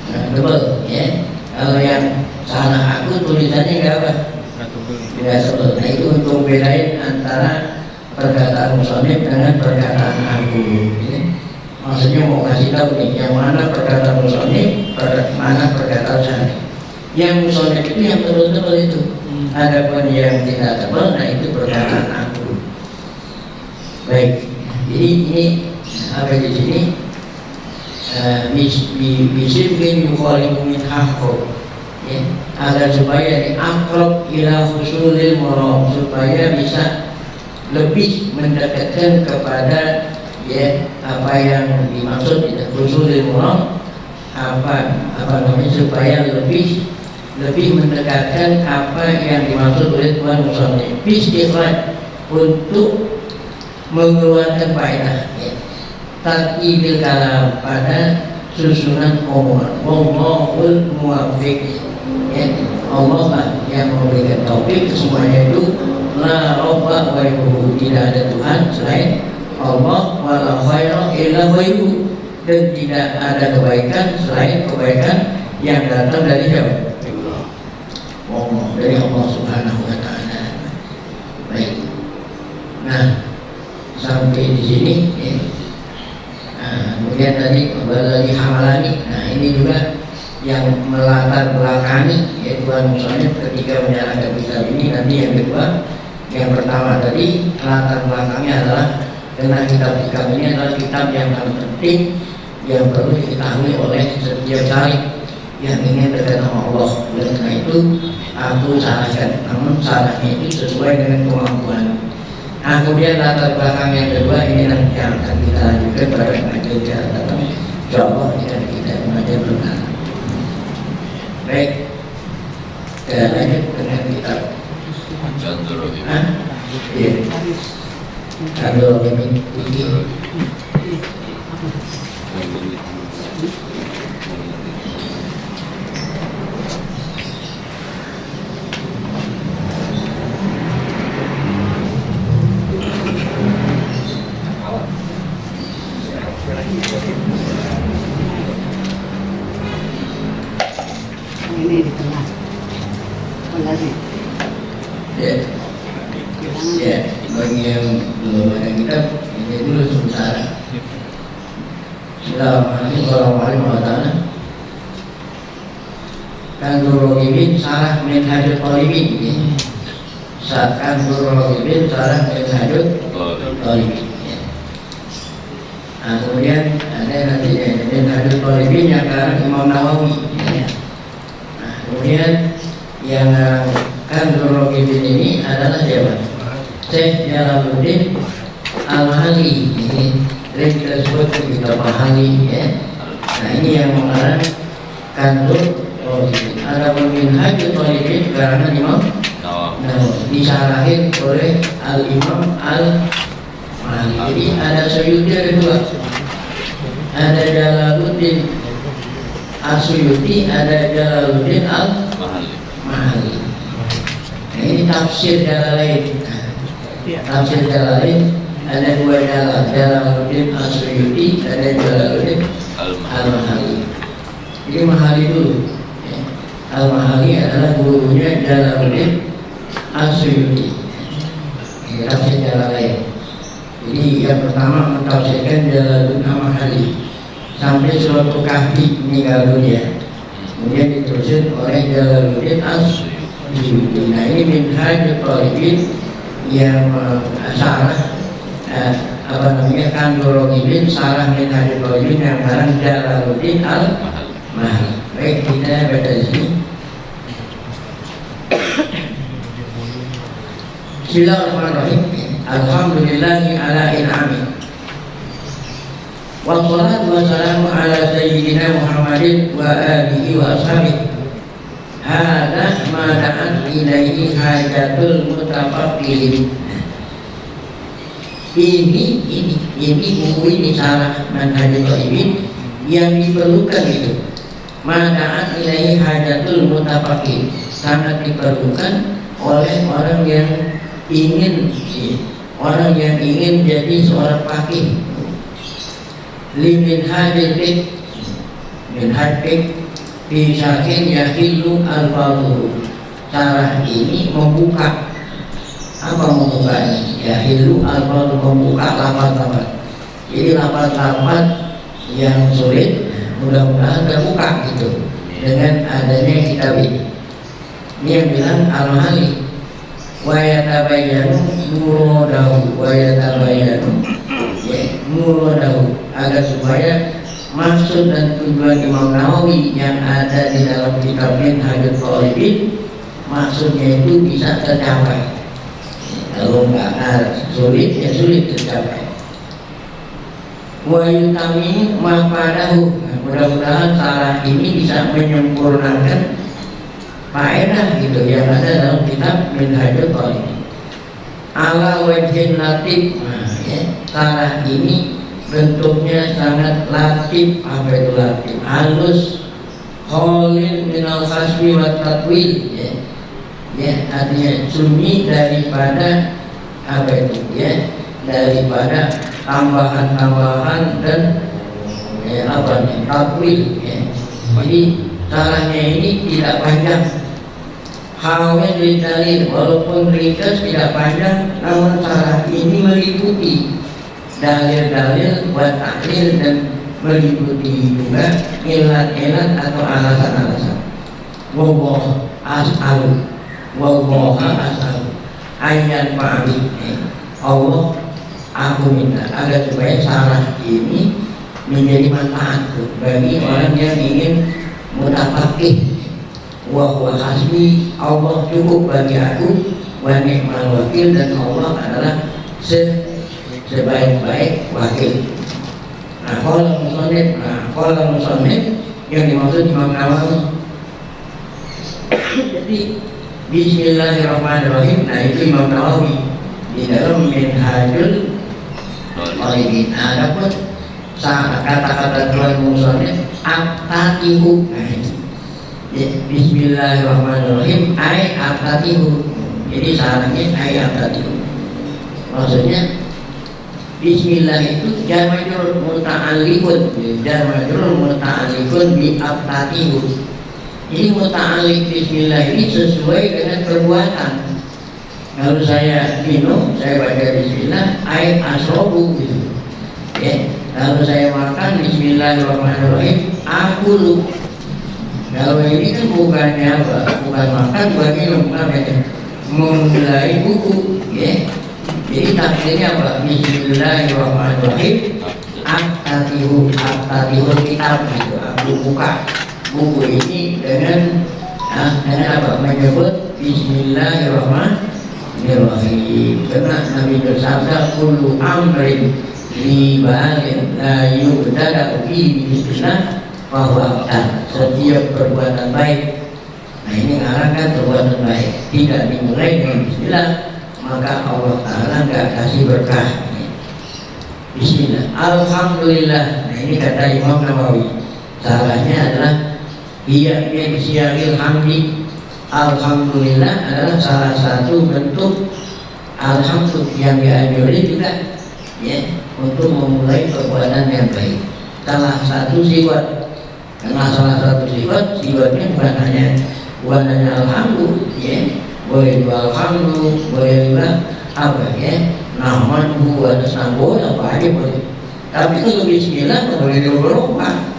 Nah, tebal, ya. Kalau yang salah aku tulisannya enggak apa? Tidak tebal. Nah itu untuk bedain antara perkataan musannif dengan perkataan aku. Ya. Maksudnya mau kasih tahu nih, yang mana perkataan musannif, mana perkataan saya. Yang musannif itu yang tebal-tebal itu. Adapun yang tidak tebal, nah itu perkataan aku. Baik, jadi ini apa di sini? Bisibin yukhalifu min haqqo, ya, agar supaya diakrab ila husulil murad, supaya bisa lebih mendekatkan kepada ya apa yang dimaksud tidak husulil murad, apa namanya, supaya lebih mendekatkan apa yang dimaksud oleh Tuhan musannif bistifad, untuk mengeluarkan faedah ya. Tartibil kalam, pada susunan omongan. Wallahul muwaffiq ya. Allah lah yang memberikan taufik semuanya itu. La rabba ghairuhu, tidak ada Tuhan selain Allah, wala khaira illa ghairuhu, dan tidak ada kebaikan selain kebaikan yang datang dari siapa? Allah, dari Allah Subhanahu wa taala. Baik. Nah, sampai di sini ya. Nah, kemudian tadi kembali lagi hamalani. Nah, ini juga yang melatar belakangi ya Tuhan musannif ketika menyatakan kitab ini. Nanti yang kedua, yang pertama tadi latar belakangnya adalah karena kitab hikam ini adalah kitab yang paling penting yang perlu diketahui oleh setiap cari yang ingin dekat sama Allah. Oleh karena itu aku sarankan, namun sarannya itu sesuai dengan kemampuan. Nah, kemudian latar belakang yang kedua ini nanti yang akan kita lanjutkan pada pengajian yang datang. Insyaallah kita mengajar benar. Baik, kita lanjut dengan kitab. Iya. Kalau ini. ini di tengah. Lagi. Ya, ya, bagi yang belum ada kitab, ini dulu sementara. Bismillahirrahmanirrahim. Warahmatullahi wabarakatuh. Kanzul Rohibin Sarah Minhajul Talibin ini. Saat Kanzul Rohibin Sarah Minhajul Talibin. Nah, kemudian ada nanti Minhajul Talibin yang karang Imam Nawawi. Nah, kemudian yang Kanzul Rohibin ini adalah siapa? Syekh Jalaluddin Al-Mahali. Ini sering tersebut kita pahami ya. Nah, ini yang mengarang Kanzul Rohibin. Ada Minhajul Talibin karena Imam Nawawi disarahin oleh Al-Imam Al-Mahali. Jadi ada Suyuti ada dua. Ada Jalaluddin As-Suyuti, ada Jalaluddin Al-Mahali. Nah, ini tafsir Jalalain. Tafsir Jalalain ada dua Jalaluddin As-Suyuti, ada Jalaluddin Al-Mahali. Jadi Mahali dulu. Al-Mahali adalah gurunya Jalaluddin As-Suyuti. Tafsir Jalalain. Jadi yang pertama mentafsirkan Jalaluddin Al-Mahali sampai surat Kahfi meninggal dunia. Kemudian diterusin oleh Jalaluddin As-Suyuti. Nah, ini Minhajul Talibin yang sarah Kanzul Rohibin sarah Minhajul Talibin yang barang Jalaluddin Al-Mahali. Baik, kita baca di sini. Bismillahirrahmanirrahim. Alhamdulillahi ala in'ami. Wassalatu wassalamu ala sayyidina Muhammadin wa alihi wa ashabihi. Hadza ma da'at ilaihi hajatul mutafaqqihin. Ini buku ini sarah Minhajul Talibin yang diperlukan itu. Ma da'at ilaihi hajatul mutafaqqihin, sangat diperlukan oleh orang yang ingin jadi seorang faqih. Limin hajik min hajik bisakin yahilu al-fadhu. Sarah ini membuka apa membukanya? Yahilu al-fadhu, membuka lafaz-lafaz. Jadi lafaz-lafaz yang sulit mudah-mudahan terbuka gitu dengan adanya kitab ini. Ini yang bilang Al-Mahali. Wa yatabayyanu muradahu, wa yatabayyanu muradahu, agar supaya maksud dan tujuan Imam Nawawi yang ada di dalam kitab Minhajul Talibin maksudnya itu bisa tercapai. Kalau nggak sulit ya sulit tercapai. Wa yutami mafadahu, mudah-mudahan sarah ini bisa menyempurnakan faedah gitu yang ada dalam kitab Minhajul Talibin. Ala wajhin latif. Nah, ya, sarah ini bentuknya sangat latif. Apa itu latif? Halus, khalil minal khasmi wa tatwil. Ya, artinya sunyi daripada apa itu? Ya, daripada tambahan-tambahan dan tatwil. Ya. Jadi sarahnya ini tidak panjang. Hawanya dalil, walaupun ringkas tidak panjang, namun sarah ini meliputi dalil-dalil buat taklil dan meliputi juga ilat-ilat atau alasan-alasan. Wallahu as'alu, wallahu as'alu ayat ma'ami. Allah, aku minta agar supaya sarah ini menjadi manfaat bagi orang yang ingin mutafaqih. Wa huwa hasbi, Allah cukup bagi aku, wa ni'mal wakil, dan Allah adalah sebaik-baik wakil. Nah, qala musannif yang dimaksud Imam Nawawi. Jadi bismillahirrahmanirrahim. Nah, itu Imam Nawawi di dalam Minhajul Talibin. Ada pun kata-kata Tuhan musannif at-tatihu. Bismillahirrahmanirrahim ay atatihu. Jadi sarangnya ay atatihu. Maksudnya Bismillah itu jamajul muta'alliqun bi atatihu. Ini muta'alik bismillah ini sesuai dengan perbuatan. Kalau saya minum, saya baca bismillah, air asrobu gitu. Ya, kalau saya makan bismillahirrahmanirrahim, akulu. Kalau ini kan bukannya apa? Bukan makan, bukan minum, namanya memulai buku, ya. Jadi takdirnya apa? Bismillahirrahmanirrahim. Aktatihu kitab gitu. Aku buka buku ini dengan apa? Menyebut Bismillahirrahmanirrahim. Karena Nabi bersabda, kullu amrin li ba'alin la yubdada fi bismillah bahwa setiap perbuatan baik, nah ini ngarangkan perbuatan baik tidak dimulai dengan bismillah, maka Allah Ta'ala nggak kasih berkah. Bismillah, alhamdulillah. Nah ini kata Imam Nawawi, salahnya adalah iya siaril hamdi. Alhamdulillah adalah salah satu bentuk alhamdulillah yang dianjurkan juga, ya, untuk memulai perbuatan yang baik. Salah satu sifat, karena salah satu sifatnya bukan hanya alhamdulillah, ya, boleh juga alhamdulillah, boleh juga apa, ya, nahmaduhu wa nasta'inuhu, apa aja boleh. Tapi kalau bismillah boleh berubah.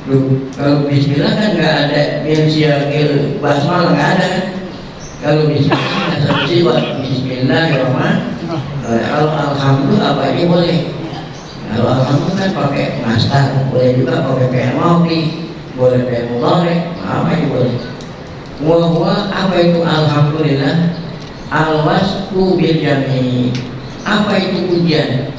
Kalau bismillah kan nggak ada mensiakil basmalah, nggak ada. Kalau bismillah satu sifat, bismillahirrahmanirrahim. Kalau alhamdulillah apa aja boleh. Kalau alhamdulillah kan pakai masdar, boleh juga pakai fi'il madhi, boleh fi'il mudhari, apa aja boleh. Wa apa itu alhamdulillah? Al-wasfu bil jami'. Apa itu pujian?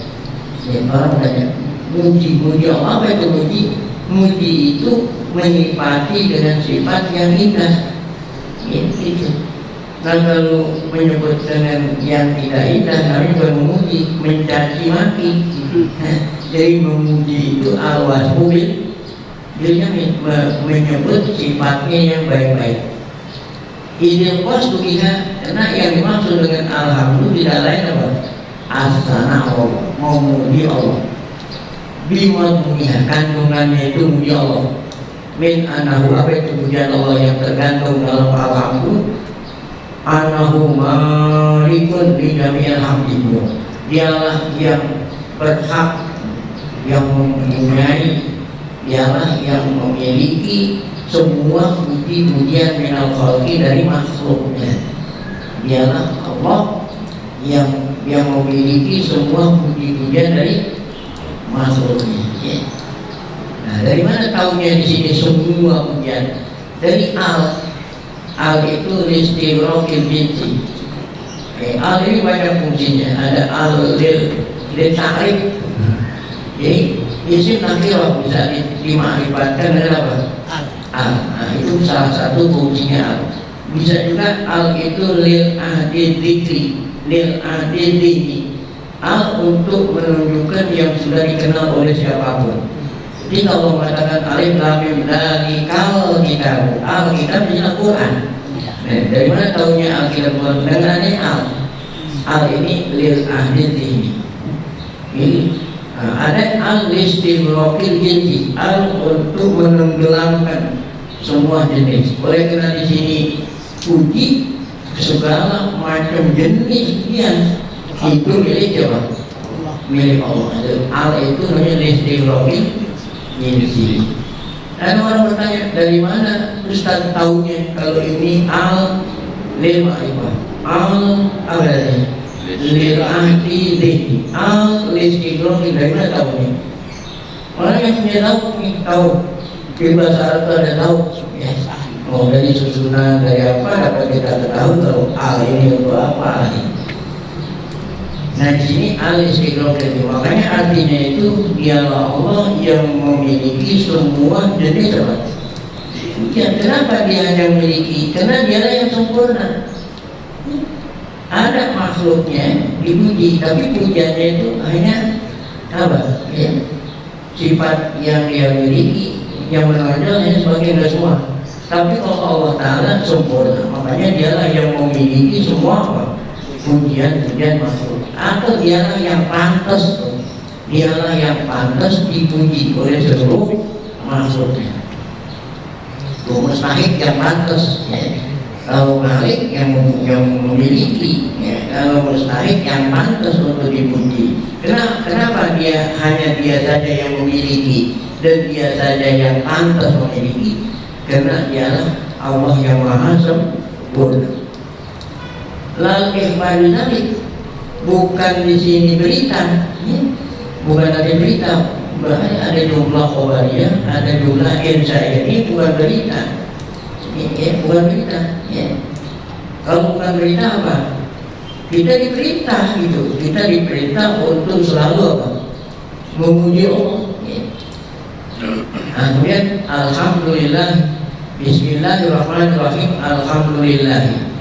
Ya, orang tanya, muji Allah, apa itu muji? Muji itu menyifati dengan sifat yang indah, gitu. Nah kalau menyebut dengan yang tidak indah, namanya bukan memuji, mencaci maki. Jadi memuji itu al-wasfu bil jami', menyebut sifatnya yang baik-baik. Idil qasdu biha, karena yang dimaksud dengan alhamdulillah tidak lain apa? As-sana Allah, memuji Allah. Bima dunia, kandungannya itu muji Allah. Min anahu, apa itu pujian Allah yang tergantung dalam alhamdulillah? Anahu malikun li jami'il hamdillah. Dialah yang berhak, yang mempunyai, dialah yang memiliki semua puji-pujian minal khalqi, dari makhluknya. Dialah Allah yang memiliki semua puji-pujian dari makhluknya, ya. Nah, dari mana tahunya di sini semua pujian? Dari al itu listighraqil binti. Al ini banyak fungsinya. Ada al lil ta'rif. Jadi isim nakirah bisa dima'rifatkan dengan apa? Al. Nah, itu salah satu fungsinya al. Bisa juga al itu lil ahdi dzikri, lil ahdi dzikri. Al untuk menunjukkan yang sudah dikenal oleh siapapun. Jadi kalau mengatakan alif lam mim dzalikal kitab, al-kitab adalah Quran. Nah, dari mana tahunya al-kitab Quran? Dengannya al ini lil ahdi ini. Ini ada al-istighraqil jinsi, al untuk menenggelamkan semua jenis. Oleh karena di sini puji segala macam jenis sekian itu milik siapa? Milik Allah. Al itu namanya listighraqil jinsi. Dan orang bertanya, dari mana Ustaz tahunya kalau ini al lil ma'rifah, al apa tadi? Lil ahdi dzikri, al listighraqil, dari mana tahunya? Orang yang punya tahu di bahasa Arab ada tahu, ya. Oh, dari susunan dari apa dapat kita tahu kalau al ini untuk apa ini. Nah di sini al-istighraqil, makanya artinya itu dialah Allah yang memiliki semua jenis apa? Ya, kenapa dia hanya memiliki? Karena dialah yang sempurna. Ada makhluknya dipuji, tapi pujiannya itu hanya apa? Ya, sifat yang dia miliki, yang menonjol hanya sebagian dari semua. Tapi kalau Allah Ta'ala sempurna, makanya dialah yang memiliki semua apa? Pujian-pujian makhluk. Atau dialah yang pantas, dialah yang pantas dipuji oleh seluruh makhluknya. mustahik yang pantas ya. Kalau malik yang memiliki ya. Kalau mustahik yang pantas untuk dipuji. Kenapa hanya dia saja yang memiliki dan dia saja yang pantas memiliki? Karena dialah Allah yang maha sempurna. Lalu ikhbaru dzalik bukan di sini berita ya. Bukan ada berita, ada jumlah khobariyah, ada jumlah insya. Ini bukan berita ya, bukan berita ya. Kalau bukan berita apa? Kita diperintah gitu, kita diperintah untuk selalu apa? Memuji Allah ya. Kemudian alhamdulillah, bismillahirrahmanirrahim, alhamdulillah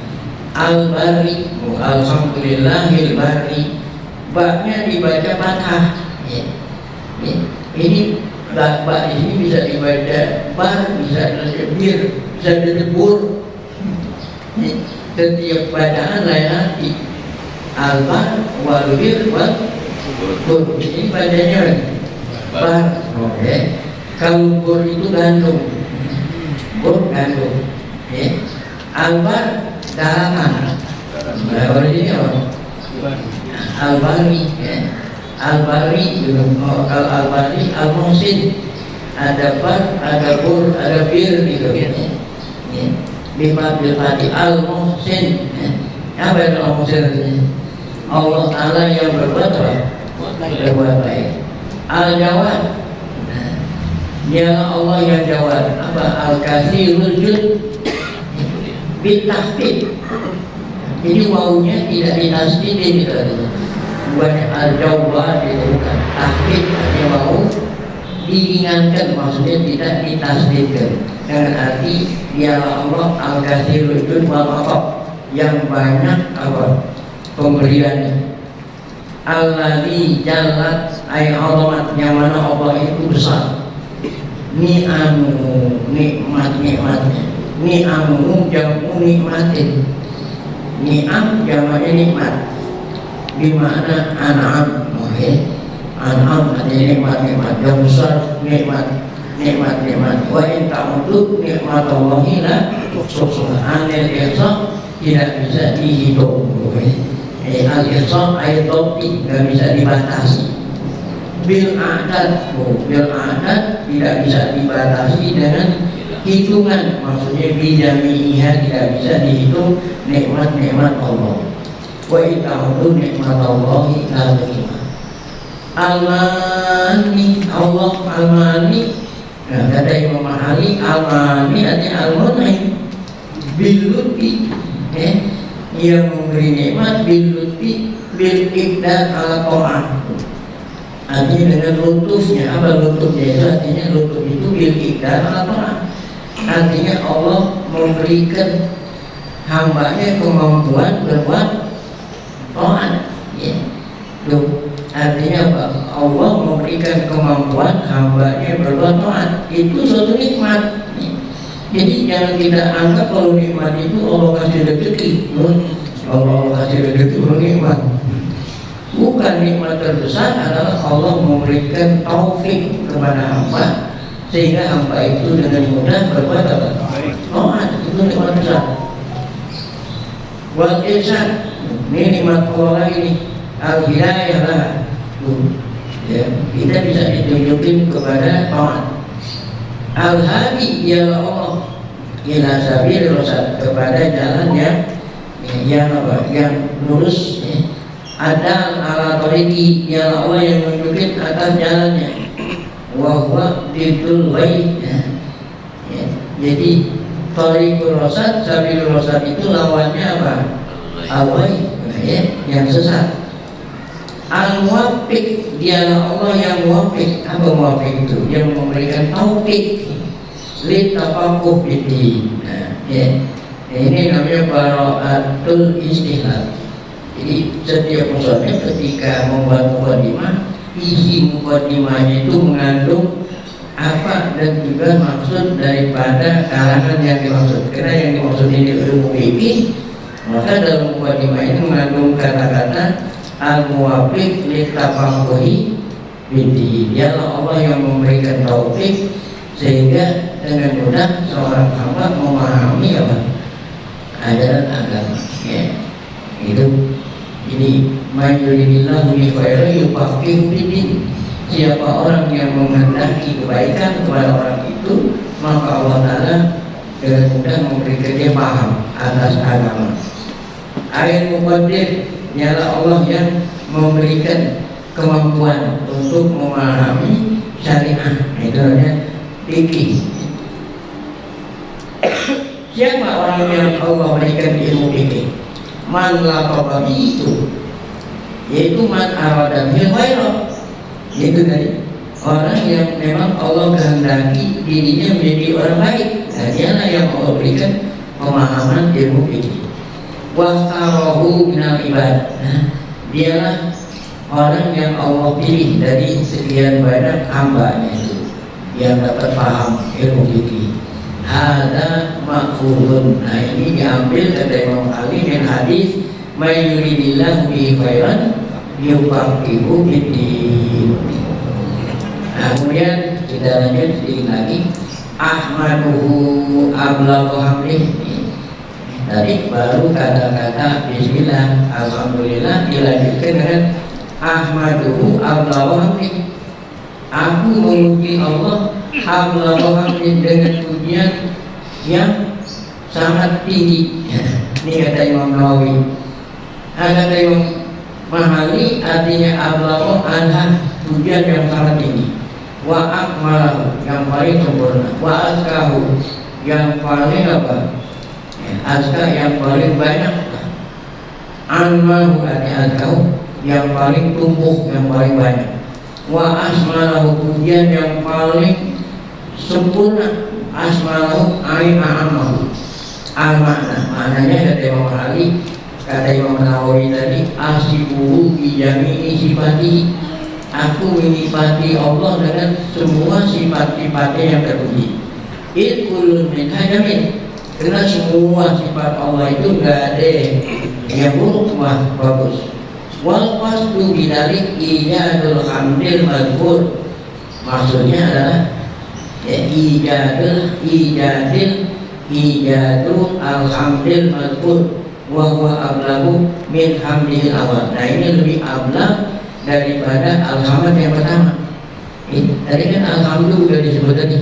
al-bari, alhamdulillahil bari, baknya dibaca fathah ya. Ini bak di sini bisa dibaca bar, bisa disebir, bisa disebur. Setiap bacaan lain arti. Al-bar wal bir wal bur. Ini bacanya bar. Oke. Kalau bur itu gandum. Bur gandum. Ya. Al-bar daratan. Nah, kalau ini apa? Al-bari ya. Al-bari, kalau al-bari al-muhsin, ada bar, ada bur, ada bir gitu ya. Bifati al-muhsin ya. Apa yang al-muhsin? Allah Ta'ala yang berbuat baik. Al-jawad, dialah Allah yang jawad. Apa? Al-kathirul jud bitahfid. Jadi wawunya tidak ditasdidin gitu. Bukan al-jawad itu bukan tahfid, artinya mau diringankan, maksudnya tidak ditasdidkan. Dengan arti dialah Allah al-kathirul jud wal atab, yang banyak apa pemberiannya. Alladzi jallat ay azamat, yang mana Allah itu besar. Ni'amu, nikmat-nikmatnya. Ni'amu jamu nikmatin. Ni'am jamaknya nikmat. Dimana an'am, an'am artinya nikmat-nikmat yang besar, nikmat. Wa in ta'udu nikmatallahi la tuhsuha. Anil ihsa tidak bisa dihitung. Al-ihsa ayat topik, tidak bisa dibatasi. Bil adat tidak bisa dibatasi dengan hitungan, maksudnya bijami'ihha tidak bisa dihitung nikmat-nikmat Allah. Wa ita'udu nikmatallahi la tuhsuha. Al-mani, Allah al-mani. Nah, kata Imam Ali, al-mani artinya al-mun'im bil-lutfi yang memberi nikmat bil-lutfi bil-iqdar ala ta'ah. Artinya dengan lutufnya. Apa lutufnya itu? Artinya lutuf itu bil-iqdar ala ta'ah. Artinya Allah memberikan hambanya kemampuan berbuat ta'at ya. Artinya apa? Allah memberikan kemampuan hambanya berbuat taat. Itu suatu nikmat. Jadi jangan kita anggap kalau nikmat itu Allah kasih rezeki. Allah kasih rezeki itu nikmat. Bukan, nikmat terbesar adalah Allah memberikan taufik kepada hamba sehingga hamba itu dengan mudah berbuat apa? Taat. Itu nikmat besar. Wal ihsan, ini nikmat Allah ini. Al-hidayah lah ya, kita bisa ditunjukin kepada taat. Al-hadi ialah Allah ila sabil rasyad, kepada jalan yang apa? Yang lurus ya. Adal ala tariqi, ialah Allah yang menunjukin atas jalannya. Wa huwa bidul wai ya. Jadi tariqul rasyad, sabil rasyad itu lawannya apa? Al-wai ya, yang sesat. Al-muwaffiq, dialah Allah yang muwaffiq. Apa muwaffiq itu? Yang memberikan taufik li tafaqquh fiddin. Nah, ya. Ini namanya bara'atul istihlal. Jadi setiap musannif ketika membuat mukadimah, isi mukadimahnya itu mengandung apa dan juga maksud daripada kalangan yang dimaksud. Karena yang dimaksud ini ilmu fikih, maka dalam mukadimah ini mengandung kata-kata al-muwaffiq li tafaqquhi fiddin. Dialah Allah yang memberikan taufik sehingga dengan mudah seorang hamba memahami apa ajaran agama. Ya, itu. Jadi mayuridillahu bi khairin yufaqihu fiddin. Siapa orang yang menghendaki kebaikan kepada orang itu, maka Allah Ta'ala dengan mudah memberikan dia paham atas agama. Ayat muqaddir, ialah Allah yang memberikan kemampuan untuk memahami syariah. Itu namanya fikih. Siapa orang yang Allah berikan ilmu fikih? Man laqaba itu, yaitu man arada bil khairat. Itu dari orang yang memang Allah kehendaki dirinya menjadi orang baik. Nah, dialah yang Allah berikan pemahaman ilmu fikih. Wastarahu minal ibad. Nah, dialah orang yang Allah pilih dari sekian banyak hambanya itu yang dapat paham ilmu fikih. Hada makhulun. Nah, ini diambil dari Imam Ali min hadis may yuridillahu bihi khairan yufaqihu fiddin. Nah, kemudian kita lanjut sedikit lagi. Ahmaduhu ablaghu hamdih. Tadi baru kata-kata bismillah, alhamdulillah, dilanjutkan dengan ahmaduhu ablaghu hamdih. Aku memuji Allah ablaghu hamdih dengan pujian yang sangat tinggi. Ini kata Imam Nawawi. Kata Imam Mahali artinya ablaghu adalah pujian yang sangat tinggi. Wa akmalahu yang paling sempurna. Wa azkahu yang paling apa? Azka yang paling banyak. Anmahu artinya azkahu yang paling tumbuh, yang paling banyak. Wa asmalahu pujian yang paling sempurna. Asmalahu a'amahu. Al-makna, maknanya kata Imam Ali, kata Imam Nawawi tadi, asibuhu bijami'i sifati. Aku menyifati Allah dengan semua sifat-sifatnya yang terpuji. Kulun min hajamin, karena semua sifat Allah itu enggak ada yang buruk, mah bagus. Wal qasdu bidalik ijadul hamdil madhkur. Maksudnya adalah ya, ijadul alhamdil madhkur wa huwa ablagu min hamdil awal. Nah, ini lebih ablag daripada alhamd yang pertama. Tadi kan alhamdulillah sudah disebut tadi,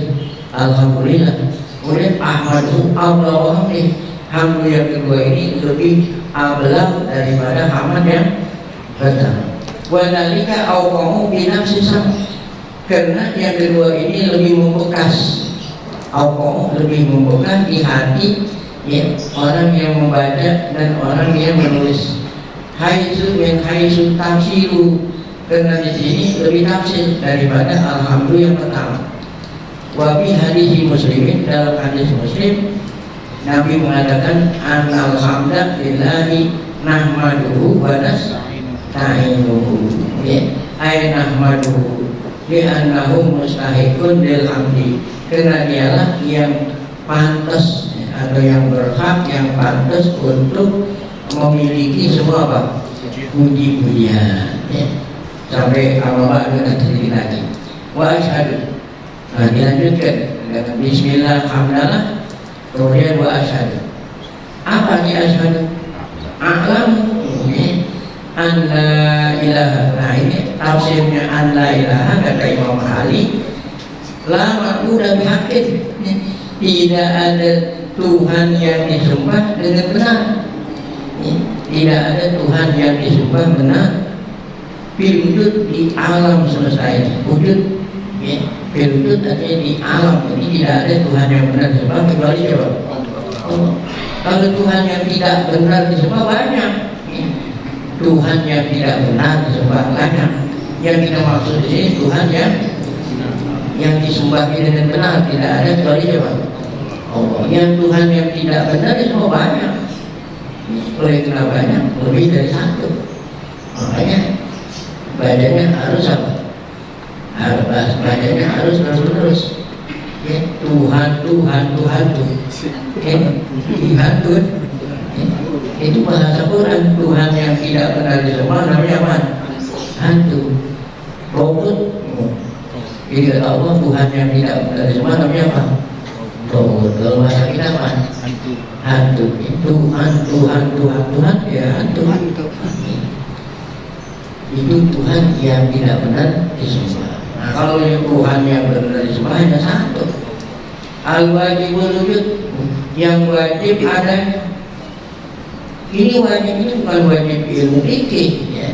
alhamdulillah. Kemudian ahmadu ablagu hamdih. Hamd yang kedua ini lebih ablag daripada hamd yang pertama. Wadalika awqamu binafsi sam, karena yang kedua ini lebih membekas. Awqamu lebih membekas di hati ya, orang yang membaca dan orang yang menulis. Haitsu min haitsu tafsiru, karena di sini lebih tafsir daripada alhamdulillah yang pertama. Wa bi hadis muslimin, dalam hadis Muslim Nabi mengatakan annal hamda lillahi nahmaduhu wa nasta'inuhu. Ya, ay nahmaduhu li annahu mustahiqun lil hamdi, karena dialah yang pantas atau yang berhak, yang pantas untuk memiliki semua apa? Puji-pujian ya. Sampai awal dengan sedikit lagi. Wa asyhadu. Nah, dilanjutkan dengan bismillah hamdalah, kemudian wa asyhadu. Apa ini asyhadu? A'lamu an la ilaha. Nah, ini tafsirnya an la ilaha kata Imam Ali. La ma'budu bihaqqin. Tidak ada Tuhan yang disembah dengan benar. Tidak ada Tuhan yang disembah benar fil wujud, di alam semesta ini. Wujud ya, fil wujud artinya di alam. Jadi tidak ada Tuhan yang benar disembah kecuali siapa? Allah. Kalau Tuhan yang tidak benar disembah banyak ya. Tuhan yang tidak benar disembah banyak. Yang kita maksud di sini Tuhan yang disembah dengan benar tidak ada kecuali siapa? Allah. Yang Tuhan yang tidak benar disembah banyak. Oleh karena banyak, lebih dari satu. Makanya bacanya harus apa? Bacanya harus terus-terus ya, Tuhan tuh ya, Tuhan tuh ya. Itu bahasa Quran. Tuhan yang tidak benar disembah namanya apa? Hantu, robot. Jadi Allah, Tuhan yang tidak benar disembah namanya apa? Kalau bahasa kita apa? Hantu. Itu hantu ya hantu. Itu Tuhan yang tidak benar disembah. Nah, kalau yang Tuhan yang benar disembah hanya satu. Al-wajibul wujud, yang wajib ada. Ini wajib itu bukan wajib ilmu fikih ya.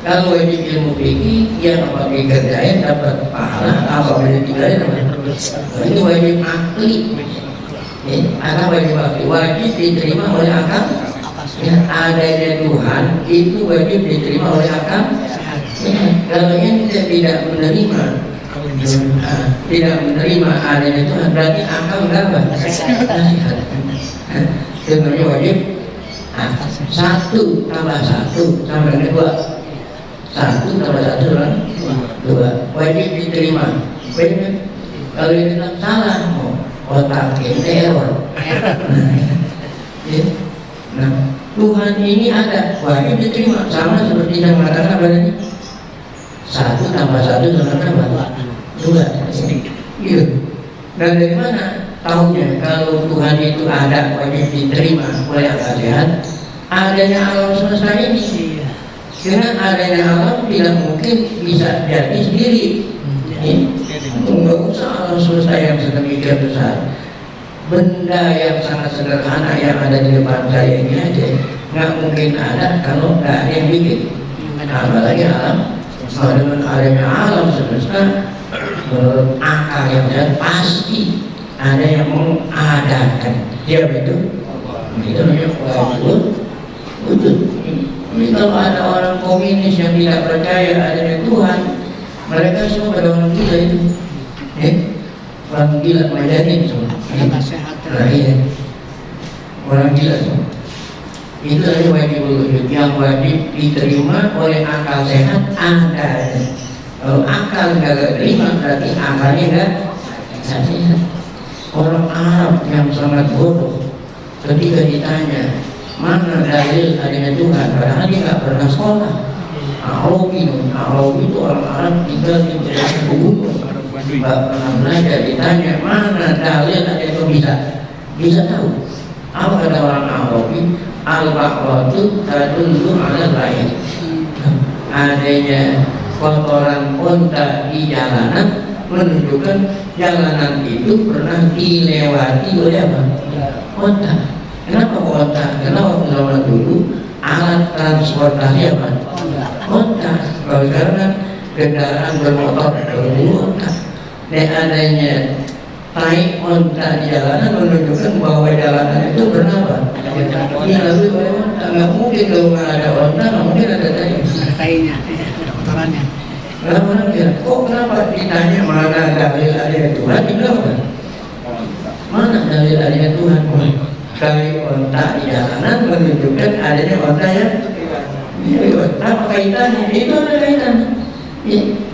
Kalau wajib ilmu fikih yang apa dikerjain dapat pahala, apa ditinggalin dapat dosa. Ini wajib akli. Karena wajib akli wajib diterima oleh akal. Ya, adanya Tuhan itu wajib diterima oleh akal. Ya, kalau yang tidak menerima, tidak menerima adanya Tuhan, berarti akal berapa? Sebenarnya wajib 1 tambah 1 sama dengan 2. 1 tambah 1 sama 2. Wajib diterima. Benar? Kalau itu salah, otak kita error. Nah, Tuhan ini ada, wajib diterima. Sama seperti yang mengatakan apa tadi? 1 tambah 1 sama berapa? 2. Iya. Dan dari mana tahunya kalau Tuhan itu ada, wajib diterima oleh akal sehat? Adanya alam semesta ini. Dengan adanya alam tidak mungkin bisa jadi sendiri. Enggak usah alam semesta yang sedemikian besar. Benda yang sangat sederhana yang ada di depan saya ini aja nggak mungkin ada kalau nggak ada yang bikin. Apalagi alam. Dengan adanya alam semesta, menurut akal yang sehat pasti ada yang mengadakan. Siapa itu? Itu namanya wajib wujud. Ini kalau ada orang komunis yang tidak percaya adanya Tuhan, mereka semua pada orang gila itu. Orang gila majanin semua. Nah, iya. Orang gila semua. Itu adalah wajib wujud yang wajib diterima oleh akal sehat ada. Kalau akal nggak terima berarti akalnya nggak sehat. Orang Arab yang sangat bodoh ketika ditanya mana dalil adanya Tuhan, padahal dia nggak pernah sekolah. Arabi itu orang Arab tinggal di gunung, nggak pernah belajar. Ditanya mana dalil adanya Tuhan, bisa tahu. Apa kata orang Arabi? Al-baqratu tadullu ala lain. Adanya kotoran unta di jalanan menunjukkan jalanan itu pernah dilewati oleh apa? Unta. Kenapa unta? Karena waktu zaman dulu alat transportasi apa? Unta. Kalau sekarang kan kendaraan bermotor berburu unta. Dan adanya naik unta di jalanan menunjukkan bahwa jalanan itu pernah apa? Dilalui oleh unta. Nggak mungkin kalau nggak ada unta, nggak mungkin ada tai. Ada tainya, ada kotorannya. Orang bilang, kok kenapa ditanya mana dalil adanya Tuhan? Dibilang apa? Mana dalil adanya Tuhan? Dari unta di jalanan menunjukkan adanya unta yang apa kaitannya? Itu ada kaitannya.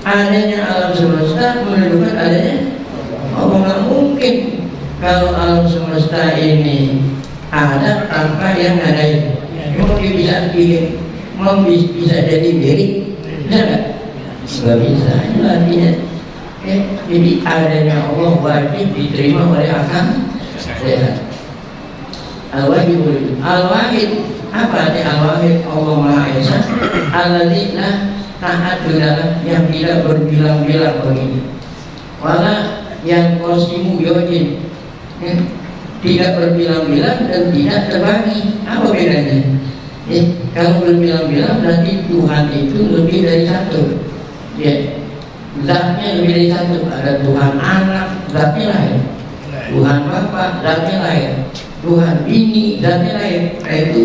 Adanya alam semesta menunjukkan adanya. Oh, nggak mungkin kalau alam semesta ini ada tanpa yang ngadain. Mau bisa bikin, mau bisa jadi diri, bisa nggak? Nggak bisa. Itu artinya, jadi adanya Allah wajib diterima oleh akal sehat. Al-wahid, apa arti al-wahid? Allah Maha Esa, alladzi la ta'addud, yang tidak berbilang-bilang begini. Wala yang kosimu yojin, tidak berbilang-bilang dan tidak terbagi. Apa bedanya? Kalau berbilang-bilang berarti Tuhan itu lebih dari satu. Zatnya lebih dari satu. Ada Tuhan anak, zatnya lain. Tuhan Bapa, zatnya lain. Tuhan bini, zatnya lain. Nah, itu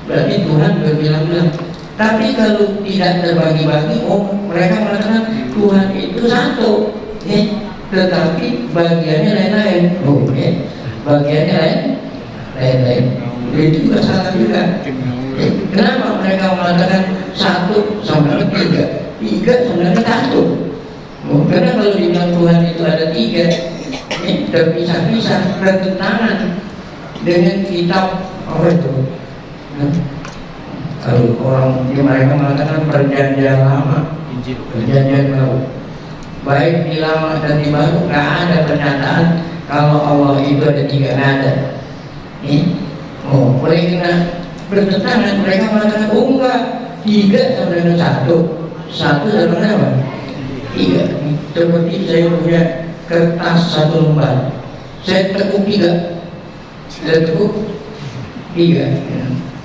berarti Tuhan berbilang-bilang. Tapi kalau tidak terbagi-bagi, mereka mengatakan Tuhan itu satu. Tetapi bagiannya lain-lain. Bagiannya lain-lain. Itu juga salah juga. Kenapa mereka mengatakan satu sama dengan tiga sama dengan satu? Karena kalau dibilang Tuhan itu ada tiga, terpisah-pisah, bertentangan dengan kitab apa itu? Kalau orang mereka mengatakan perjanjian lama, perjanjian baru. Baik di lama dan di baru nggak ada pernyataan kalau Allah itu ada 3 nada. Oh, mereka bertentangan, mereka mengatakan oh enggak, 3 sama dengan 1 sama dengan apa? 3. Seperti saya punya kertas 1 lembar, saya tekuk 3, saya tekuk 3.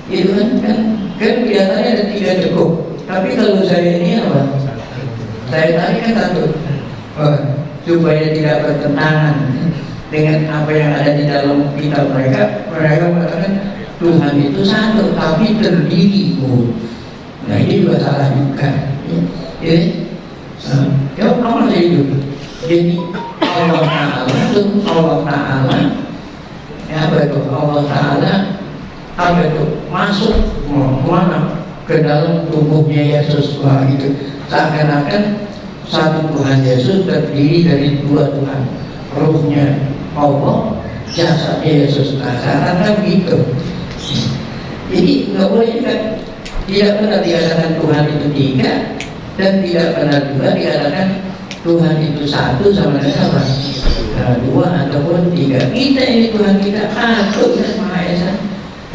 Itu kan kelihatannya ada 3 tekuk, tapi kalau saya ini apa? Saya tarik kan 1. Supaya tidak bertentangan dengan apa yang ada di dalam kitab mereka. Mereka mengatakan Tuhan itu 1 tapi terdiri. Nah ini juga salah juga. Ya Allah itu. Jadi Allah Ta'ala itu apa itu Allah Ta'ala apa itu masuk mana ke dalam tubuhnya Yesus. Wah itu seakan-akan satu Tuhan Yesus terdiri dari 2 Tuhan, ruhnya Allah, jasadnya Yesus. Nah, seakan-akan gitu. Jadi nggak boleh kan, tidak pernah dikatakan Tuhan itu 3 dan tidak pernah juga dikatakan Tuhan itu 1 sama dengan apa? 2 ataupun 3. Kita ini Tuhan kita satu dan Maha Esa,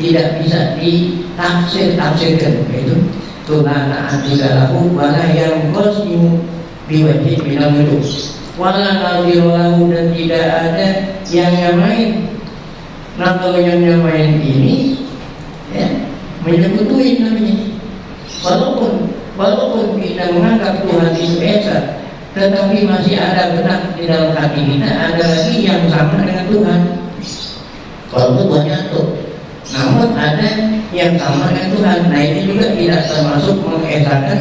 tidak bisa ditafsirkan. Itu Tuhan tidak laku wala yang kosmu diwajib bilang itu wala nadirolahu, dan tidak ada yang nyamain. Nah kalau yang nyamain ini ya menyekutuin namanya. Walaupun kita menganggap Tuhan itu Esa, tetapi masih ada benak di dalam hati kita, ada lagi yang sama dengan Tuhan. Walaupun banyak tuh, namun ada yang sama dengan Tuhan. Nah ini juga tidak termasuk mengesakan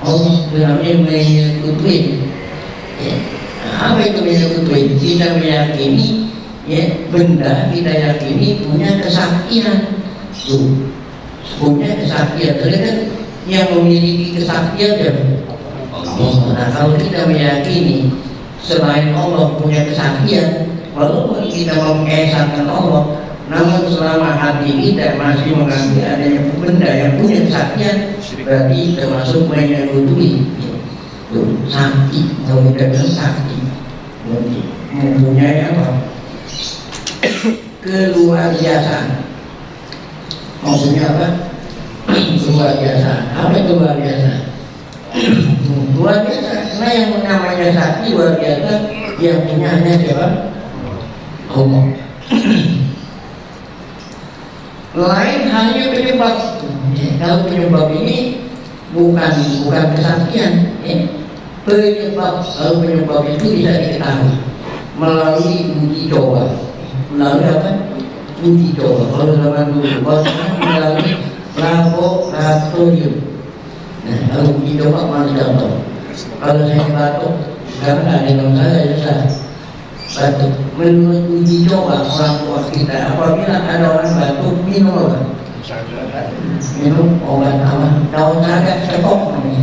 Allah, namanya menyekutuin. Ya. Nah, apa itu menyekutuin? Kita meyakini ya benda kita yakini punya kesaktian. Punya kesaktian. Ternyata yang memiliki kesaktian siapa? Allah. Nah kalau kita meyakini selain Allah punya kesaktian, walaupun kita mengesakan Allah, namun selama hati kita masih mengambil adanya benda yang punya kesaktian, berarti termasuk menyekutui. Sakti, kalau kita bilang sakti, mempunyai apa? Keluar biasa. Maksudnya apa? Luar biasa. Apa itu luar biasa? Luar biasa. Karena yang namanya sakti luar biasa, yang punya hanya siapa? Allah. Lain hanya penyebab. Kalau penyebab ini bukan kesaktian, penyebab. Kalau penyebab itu bisa diketahui melalui uji coba. Melalui apa? Uji coba. Kalau zaman dulu, melalui laboratorium. Nah, kalau uji coba mana contoh? Kalau saya batuk, karena ada yang saya susah. Batuk. Menurut uji coba orang tua kita, apabila ada orang batuk, minum apa? Minum obat apa? Daun saga cepok namanya.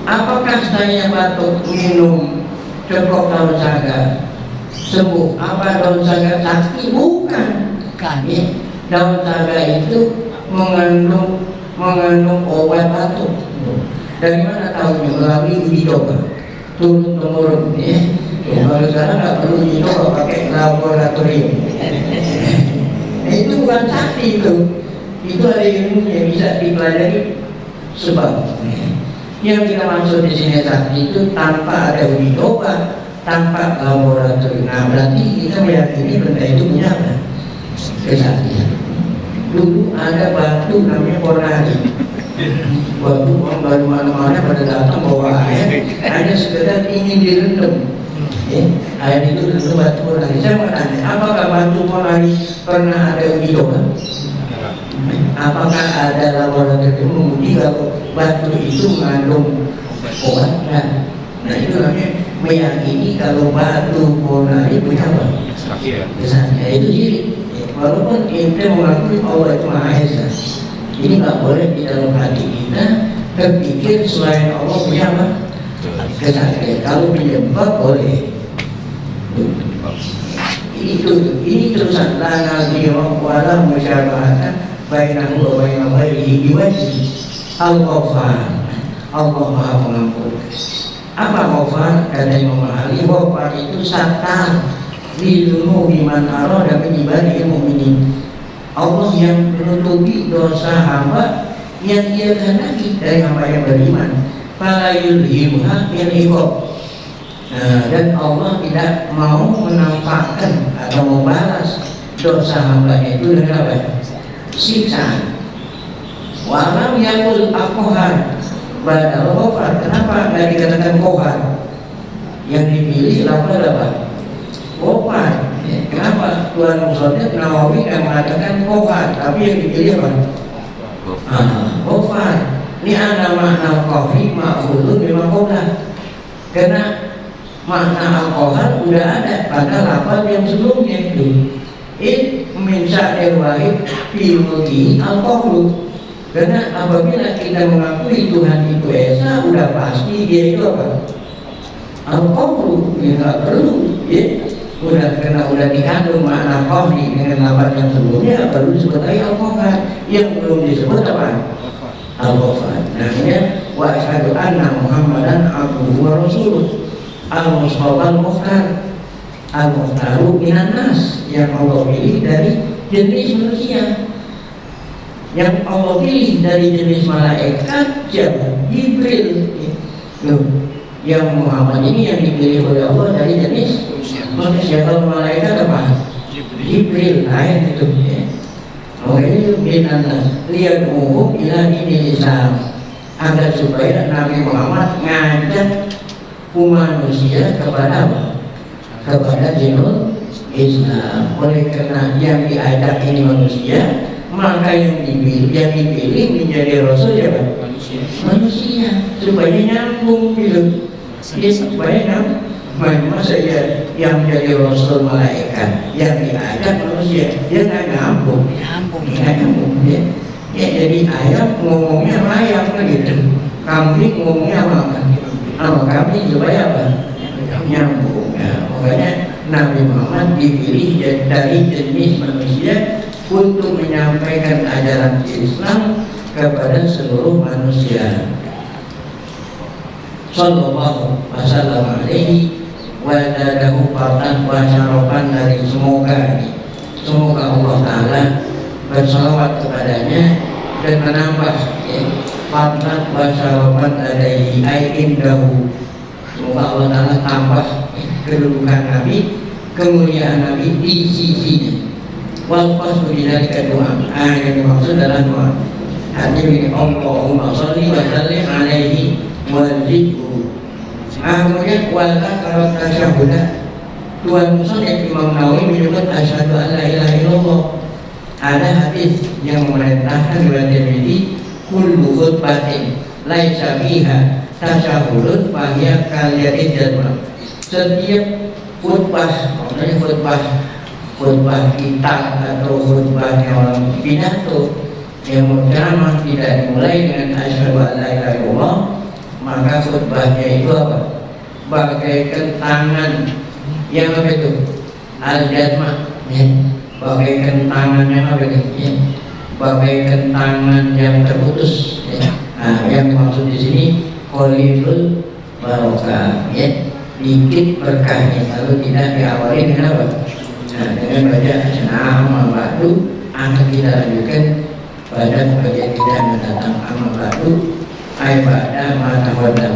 Apakah saya batuk minum cepok daun saga sembuh? Apa daun saga sakti? Bukan. Ya, daun saga itu mengandung obat batuk. Dari mana tahunya? Melalui uji coba, turun temurun. Ya. Kalau sekarang nggak perlu uji coba, pakai laboratorium. Itu bukan sakti itu ada ilmunya, bisa dipelajari. Sebab yang kita maksud di sini sakti itu tanpa ada uji coba, tanpa laboratorium. Nah berarti kita meyakini benda itu punya apa? Kesaktian. Dulu ada batu namanya Bornari. Batu orang baru mana-mana pada datang bawa air, hanya sekedar ingin direndam. Air itu tentu batu Bornari. Saya mau tanya, apakah batu Bornari pernah ada uji coba? Apakah ada laboratorium menguji kalau batu itu mengandung obat? Nah itu namanya meyakini kalau batu Bornari punya apa? Kesaktian. Itu syirik. Walaupun kita mengakui Allah itu Maha Esa, ini nggak boleh di dalam hati kita berpikir selain Allah punya apa? Kesaktian. Kalau penyebab boleh. Ini terusan lana biwa wala musyabahatan bainahu wa baina ghairihi biwajhi al-ghafar. Allah Maha Pengampun. Apa ghafar? Kata Imam Ali, ghafar itu satar lilunu biman arada min ibadil mu'minin. Allah yang menutupi dosa hamba yang dia kehendaki dari hamba yang beriman. Fala yulhimha min iqab. Dan Allah tidak mau menampakkan atau membalas dosa hamba itu dengan apa? Siksaan. Walam yakul akohar badal ghafar. Kenapa nggak dikatakan kohar? Yang dipilih lafaz apa? Ghafar. Kenapa Tuhan Muslim Nawawi yang mengatakan kohar, tapi yang dipilih apa? Ghafar. Ini ada makna kohri ma'khudun memang kohar. Karena makna al-kohar udah ada pada lafaz yang sebelumnya itu. Min sya'nil wahid fi mulki al-kohru. Karena apabila kita mengakui Tuhan itu Esa, udah pasti dia itu apa? Al-Qawru, ya nggak perlu, ya. Udah dikandung makna qawli dengan lafaz yang sebelumnya, perlu disebut lagi Al-Qawar. Yang belum disebut apa? Al-Qawar. Namanya wa asyhadu anna Muhammadan abduhu wa rasuluh. Al-Mustafa al-Mukhtar. Al-Mukhtaru minan nas, yang Allah pilih dari jenis manusia. Yang Allah pilih dari jenis malaikat siapa? Jibril. Yang Muhammad ini yang dipilih oleh Allah dari jenis manusia. Kalau malaikat apa? Jibril. Ayat itu. Ini binanas lihat umum ila ini Islam, agar supaya Nabi Muhammad ngajak manusia kepada apa? Kepada dinul Islam. Oleh karena yang diajak ini manusia, maka yang dipilih menjadi rasul siapa? Manusia, supaya nyambung gitu. Dia supaya nyambung. Masa ya yang menjadi rasul malaikat, yang diajak manusia, dia nggak nyambung. Nggak nyambung ya. Ya jadi ayam ngomongnya sama ayam kan gitu. Kambing ngomongnya sama kambing supaya apa? Nyambung. Nah, makanya Nabi Muhammad dipilih dari jenis manusia untuk menyampaikan ajaran Islam kepada seluruh manusia. Sallallahu alaihi wa sallam wa syarafan dari semoga Allah Ta'ala bersalawat kepadanya dan menambah fadlan wa syarafan dari aikin dahu. Semoga Allah Ta'ala tambah kedudukan Nabi, kemuliaan Nabi di sisinya. Wal qasdu bidzalika doa. Yang dimaksud adalah doa. Artinya Allahumma sholli wa sallim alaihi wa zidhu. Kemudian wala kalau tasyahudah, Tuhan Muslim Imam Nawawi menyebut asyhadu an la ilaha illallah. Ada hadis yang memerintahkan kepada Tirmidzi, kullu khutbatin laisa fiha tasyahudun fa hiya kaliyati jadwal. Setiap khutbah, maksudnya khutbah kita atau khutbahnya orang pidato yang ceramah tidak dimulai dengan asyhadu an la ilaha illallah, maka khutbahnya itu apa? Bagaikan tangan yang apa itu? Al-jadmah ya. Bagaikan tangan yang apa itu? Ya. Bagaikan tangan yang terputus ya. Nah, yang dimaksud di sini qalilul barokah ya. Dikit berkahnya, lalu tidak diawali dengan apa? Nah, dengan baca nama ba'du akan kita lanjutkan pada bagian kita mendatang. Amma ba'du ay ba'da ma tawadda